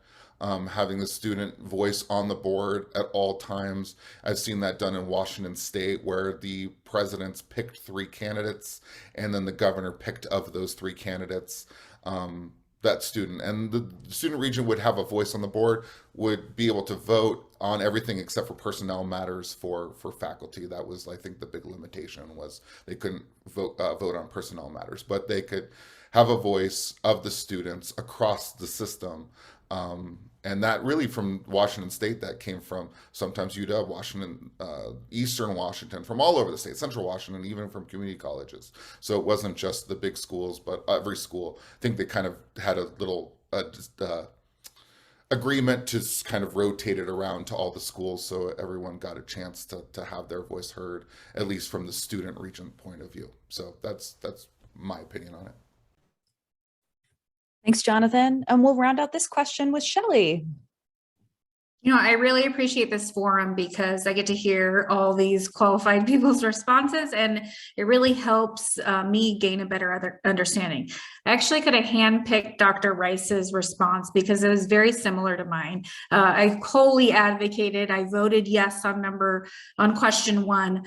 having the student voice on the board at all times. I've seen that done in Washington State, where the presidents picked 3 candidates, and then the governor picked of those 3 candidates that student. And the student regent would have a voice on the board, would be able to vote on everything except for personnel matters for faculty. That was, I think, the big limitation, was they couldn't vote on personnel matters, but they could have a voice of the students across the system. And that really, from Washington State, that came from sometimes UW, Washington, Eastern Washington, from all over the state, Central Washington, even from community colleges. So it wasn't just the big schools, but every school. I think they kind of had a little agreement to kind of rotate it around to all the schools, so everyone got a chance to have their voice heard, at least from the student regent point of view. So that's my opinion on it. Thanks, Jonathan. And we'll round out this question with Shelley. I really appreciate this forum because I get to hear all these qualified people's responses, and it really helps me gain a better understanding. I actually could have handpicked Dr. Rice's response because it was very similar to mine. I wholly advocated. I voted yes on question 1.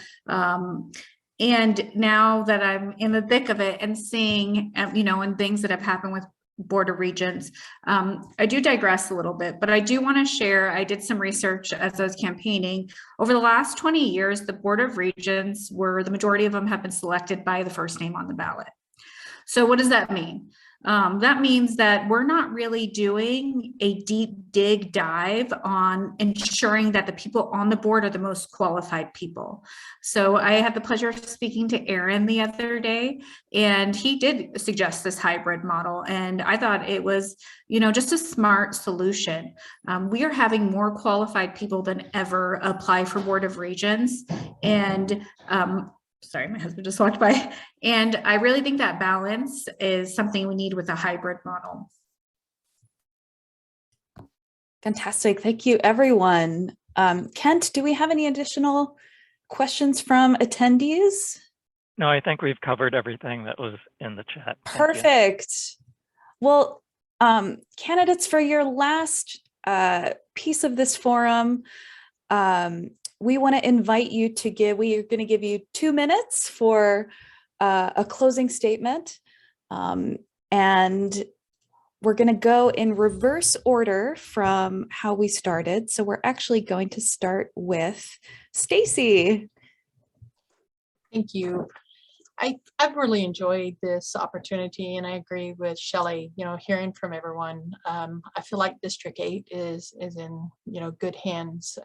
And now that I'm in the thick of it and seeing, and things that have happened with Board of Regents, I do digress a little bit, but I do want to share, I did some research as I was campaigning. Over the last 20 years, the Board of Regents the majority of them have been selected by the first name on the ballot. So what does that mean? That means that we're not really doing a deep dive on ensuring that the people on the board are the most qualified people. So I had the pleasure of speaking to Aaron the other day, and he did suggest this hybrid model. And I thought it was, just a smart solution. We are having more qualified people than ever apply for Board of Regents. And sorry, my husband just walked by. And I really think that balance is something we need with a hybrid model. Fantastic. Thank you, everyone. Kent, do we have any additional questions from attendees? No, I think we've covered everything that was in the chat. Thank you. Perfect. Well, candidates, for your last piece of this forum, we want to invite you to we are going to give you 2 minutes for a closing statement. And we're going to go in reverse order from how we started. So we're actually going to start with Stacy. Thank you. I've really enjoyed this opportunity, and I agree with Shelley, hearing from everyone. I feel like District 8 is in, good hands.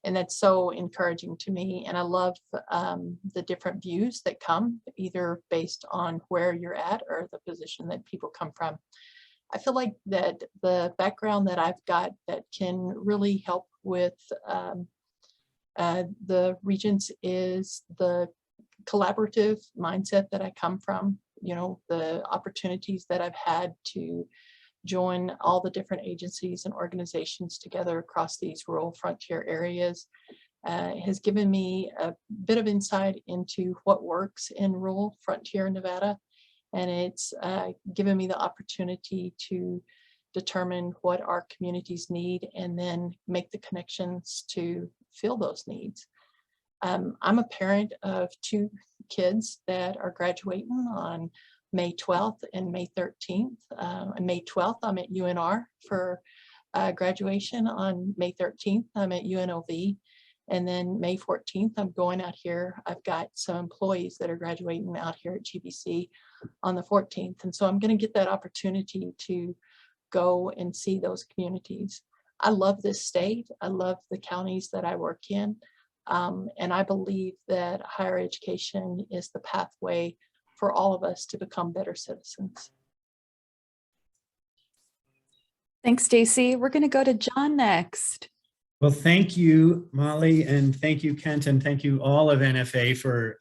And that's so encouraging to me. And I love the different views that come, either based on where you're at or the position that people come from. I feel like that the background that I've got that can really help with the Regents is the collaborative mindset that I come from, the opportunities that I've had to join all the different agencies and organizations together across these rural frontier areas has given me a bit of insight into what works in rural frontier Nevada. And it's given me the opportunity to determine what our communities need and then make the connections to fill those needs. I'm a parent of 2 kids that are graduating on May 12th and May 13th. On May 12th, I'm at UNR for graduation. On May 13th, I'm at UNLV. And then May 14th, I'm going out here. I've got some employees that are graduating out here at GBC on the 14th. And so I'm going to get that opportunity to go and see those communities. I love this state. I love the counties that I work in. And I believe that higher education is the pathway for all of us to become better citizens. Thanks, Stacy. We're going to go to John next. Well, thank you, Molly, and thank you, Kent, and thank you all of NFA for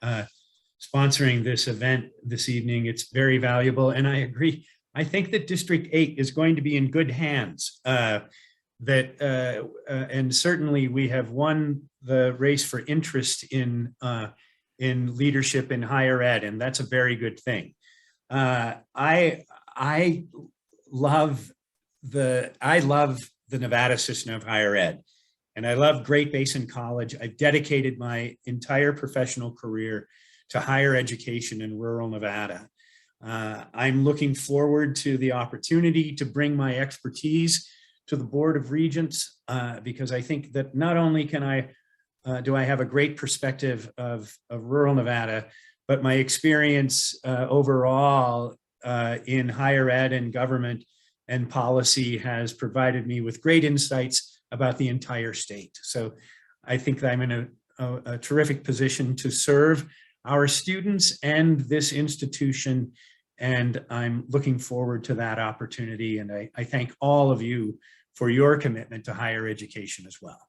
sponsoring this event this evening. It's very valuable, and I agree. I think that District 8 is going to be in good hands. And certainly we have won the race for interest in leadership in higher ed, and that's a very good thing. I love the Nevada system of higher ed, and I love Great Basin College. I've dedicated my entire professional career to higher education in rural Nevada. I'm looking forward to the opportunity to bring my expertise to the Board of Regents, because I think that not only do I have a great perspective of rural Nevada, but my experience overall in higher ed and government and policy has provided me with great insights about the entire state. So I think that I'm in a terrific position to serve our students and this institution, and I'm looking forward to that opportunity. And I thank all of you for your commitment to higher education as well.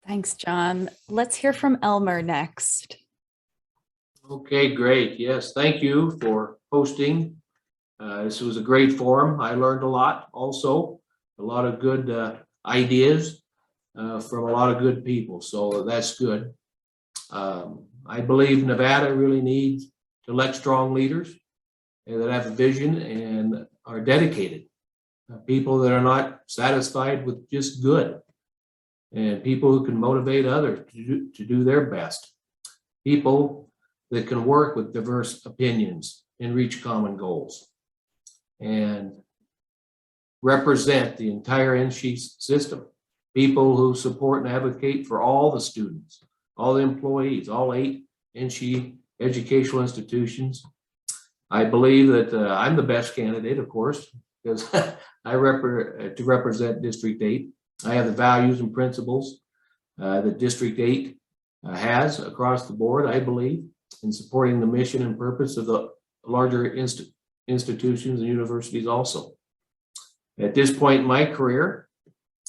Thanks, John. Let's hear from Elmer next. Okay, great. Yes, thank you for hosting. This was a great forum. I learned a lot also, a lot of good ideas from a lot of good people. So that's good. I believe Nevada really needs to elect strong leaders that have a vision and are dedicated. People that are not satisfied with just good, and people who can motivate others to do their best. People that can work with diverse opinions and reach common goals and represent the entire NSHE system. People who support and advocate for all the students, all the employees, all 8 NSHE educational institutions. I believe that I'm the best candidate, of course, because I represent District 8. I have the values and principles that District 8 has across the board, I believe, in supporting the mission and purpose of the larger institutions and universities also. At this point in my career,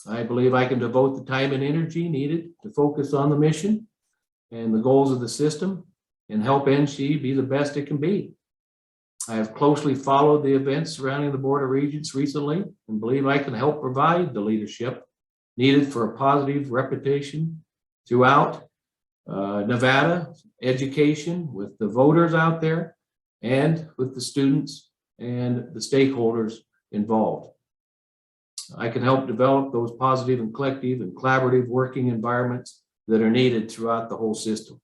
I believe I can devote the time and energy needed to focus on the mission and the goals of the system and help NSHE be the best it can be. I have closely followed the events surrounding the Board of Regents recently and believe I can help provide the leadership needed for a positive reputation throughout Nevada education with the voters out there and with the students and the stakeholders involved. I can help develop those positive and collective and collaborative working environments that are needed throughout the whole system.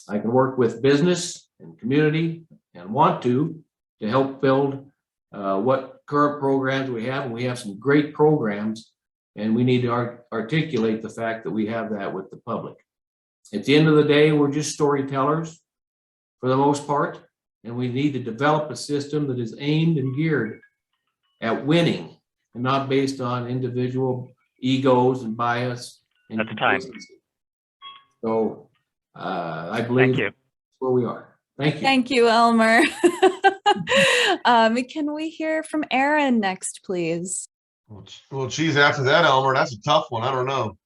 I can work with business and community and want to help build what current programs we have, and we have some great programs, and we need to articulate the fact that we have that with the public. At the end of the day, we're just storytellers for the most part, and we need to develop a system that is aimed and geared at winning and not based on individual egos and bias. At the time. So I believe that's where we are. Thank you. Thank you, Elmer. Can we hear from Aaron next, please? Well, geez, after that, Elmer, that's a tough one. I don't know.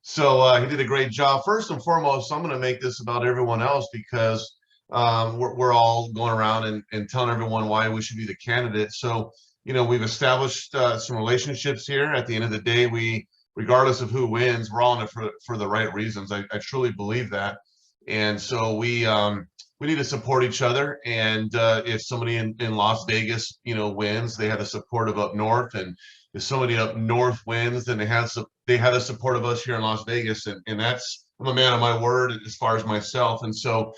So he did a great job. First and foremost, I'm going to make this about everyone else because we're all going around and telling everyone why we should be the candidate. So, you know, we've established some relationships here. At the end of the day, regardless of who wins, we're all in it for the right reasons. I truly believe that. And so we need to support each other. And if somebody in Las Vegas, you know, wins, they have the support of up north. And if somebody up north wins, then they have the support of us here in Las Vegas. And that's, I'm a man of my word as far as myself. And so,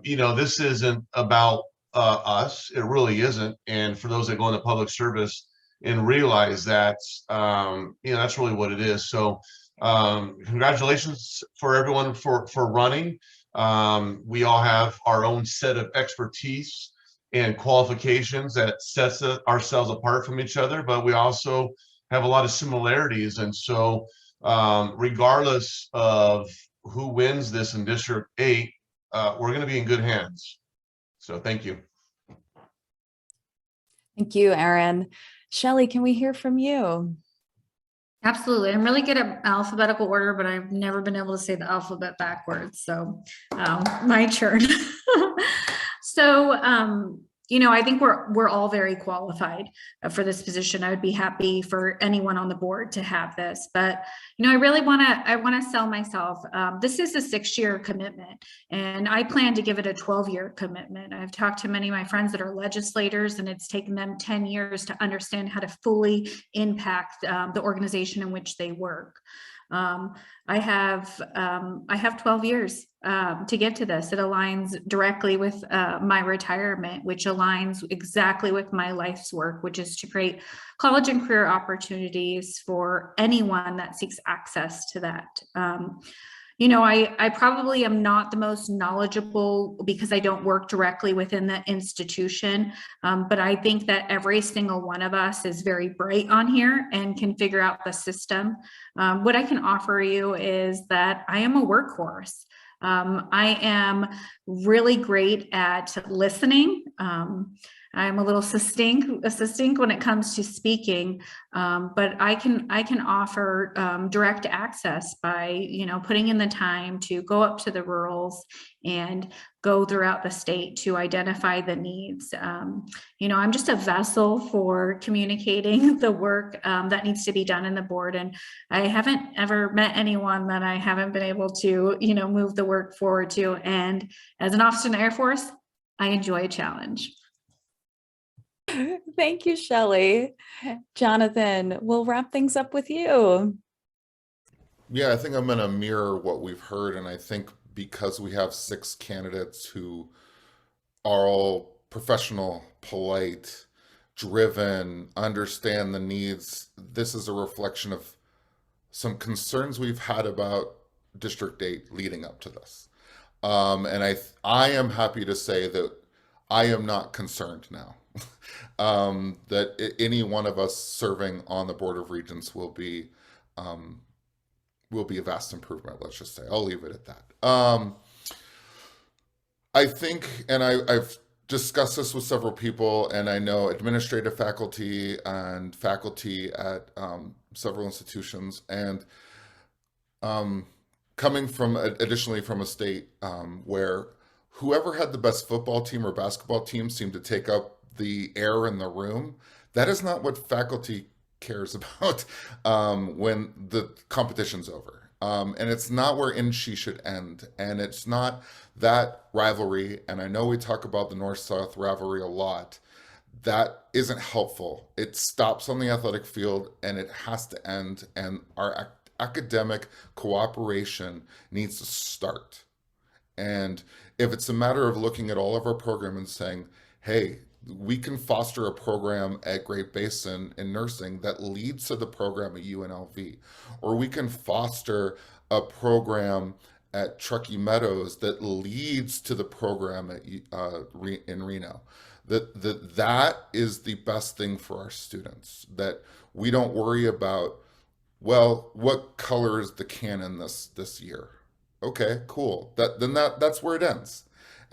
you know, this isn't about us. It really isn't. And for those that go into public service and realize that, you know, that's really what it is. So congratulations for everyone for running. We all have our own set of expertise and qualifications that sets ourselves apart from each other, but we also have a lot of similarities. And so regardless of who wins this in District 8, we're going to be in good hands. So thank you. Thank you, Erin. Shelley, can we hear from you? Absolutely. I'm really good at alphabetical order, but I've never been able to say the alphabet backwards. So my turn. So, I think we're all very qualified for this position. I would be happy for anyone on the board to have this, but I really want to sell myself. This is a 6-year commitment, and I plan to give it a 12-year commitment. I've talked to many of my friends that are legislators, and it's taken them 10 years to understand how to fully impact the organization in which they work. I have 12 years to give to this. It aligns directly with my retirement, which aligns exactly with my life's work, which is to create college and career opportunities for anyone that seeks access to that. I probably am not the most knowledgeable because I don't work directly within the institution, but I think that every single one of us is very bright on here and can figure out the system. What I can offer you is that I am a workhorse. I am really great at listening. I'm a little succinct when it comes to speaking, but I can offer direct access by putting in the time to go up to the rurals and go throughout the state to identify the needs. I'm just a vessel for communicating the work that needs to be done in the board, and I haven't ever met anyone that I haven't been able to move the work forward to. And as an officer in the Air Force, I enjoy a challenge. Thank you, Shelley. Jonathan, we'll wrap things up with you. Yeah, I think I'm going to mirror what we've heard. And I think because we have 6 candidates who are all professional, polite, driven, understand the needs, this is a reflection of some concerns we've had about District 8 leading up to this. And I am happy to say that I am not concerned now. That any one of us serving on the Board of Regents will be a vast improvement, let's just say. I'll leave it at that. I think, and I've discussed this with several people, and I know administrative faculty and faculty at several institutions, and coming from additionally from a state where whoever had the best football team or basketball team seemed to take up the air in the room. That is not what faculty cares about when the competition's over. And it's not where NSHE should end. And it's not that rivalry. And I know we talk about the North-South rivalry a lot. That isn't helpful. It stops on the athletic field and it has to end. And our academic cooperation needs to start. And if it's a matter of looking at all of our programs and saying, hey, we can foster a program at Great Basin in nursing that leads to the program at UNLV, or we can foster a program at Truckee Meadows that leads to the program at, in Reno. That is the best thing for our students, that we don't worry about, well, what color is the cannon this year? Okay, cool. That's where it ends.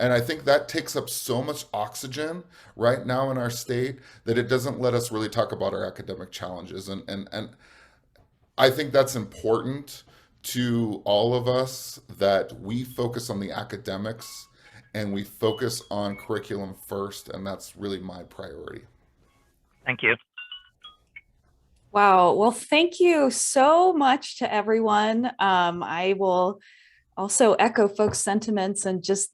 And I think that takes up so much oxygen right now in our state that it doesn't let us really talk about our academic challenges. And I think that's important to all of us, that we focus on the academics and we focus on curriculum first. And that's really my priority. Thank you. Wow. Well, thank you so much to everyone. I will also echo folks' sentiments and just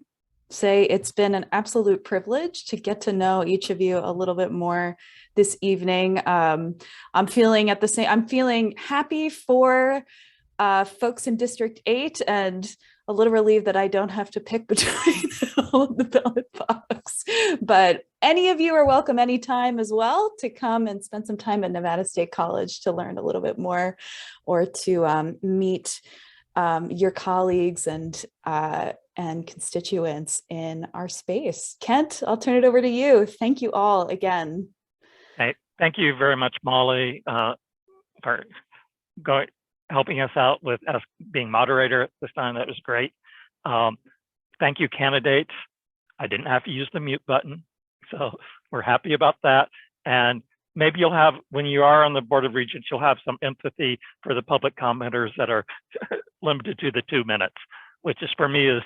say it's been an absolute privilege to get to know each of you a little bit more this evening. I'm feeling happy for folks in District 8 and a little relieved that I don't have to pick between all of the ballot box. But any of you are welcome anytime as well to come and spend some time at Nevada State College to learn a little bit more, or to meet your colleagues and constituents in our space. Kent, I'll turn it over to you. Thank you all again. Hey, thank you very much, Molly, for helping us out with us being moderator at this time. That was great. Thank you, candidates. I didn't have to use the mute button, so we're happy about that. And maybe you'll have, when you are on the Board of Regents, you'll have some empathy for the public commenters that are limited to the 2 minutes, which is for me is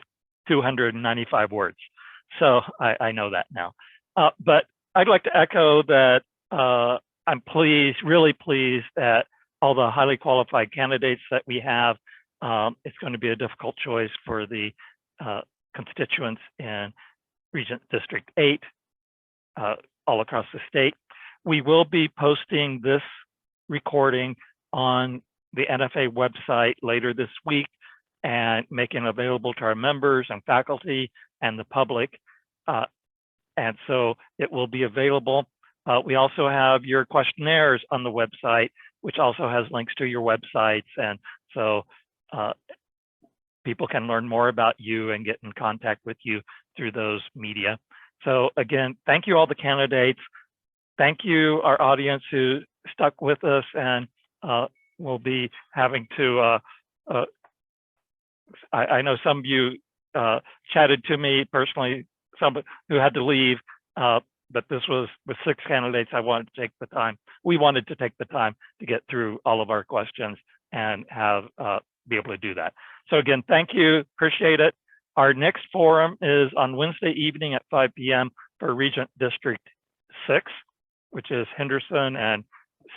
295 words. So I know that now. But I'd like to echo that I'm pleased, really pleased that all the highly qualified candidates that we have. It's going to be a difficult choice for the constituents in Regent District 8 all across the state. We will be posting this recording on the NFA website later this week and making it available to our members and faculty and the public. And so it will be available. We also have your questionnaires on the website, which also has links to your websites. And so people can learn more about you and get in contact with you through those media. So again, thank you all the candidates. Thank you our audience who stuck with us, and we'll be having to, I know some of you chatted to me personally, some who had to leave, but this was with 6 candidates. I wanted to take the time. We wanted to take the time to get through all of our questions and have be able to do that. So again, thank you, appreciate it. Our next forum is on Wednesday evening at 5 p.m. for Regent District 6, which is Henderson and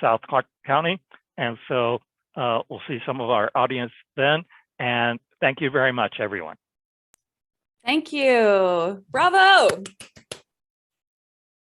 South Clark County. And so we'll see some of our audience then. And thank you very much, everyone. Thank you. Bravo.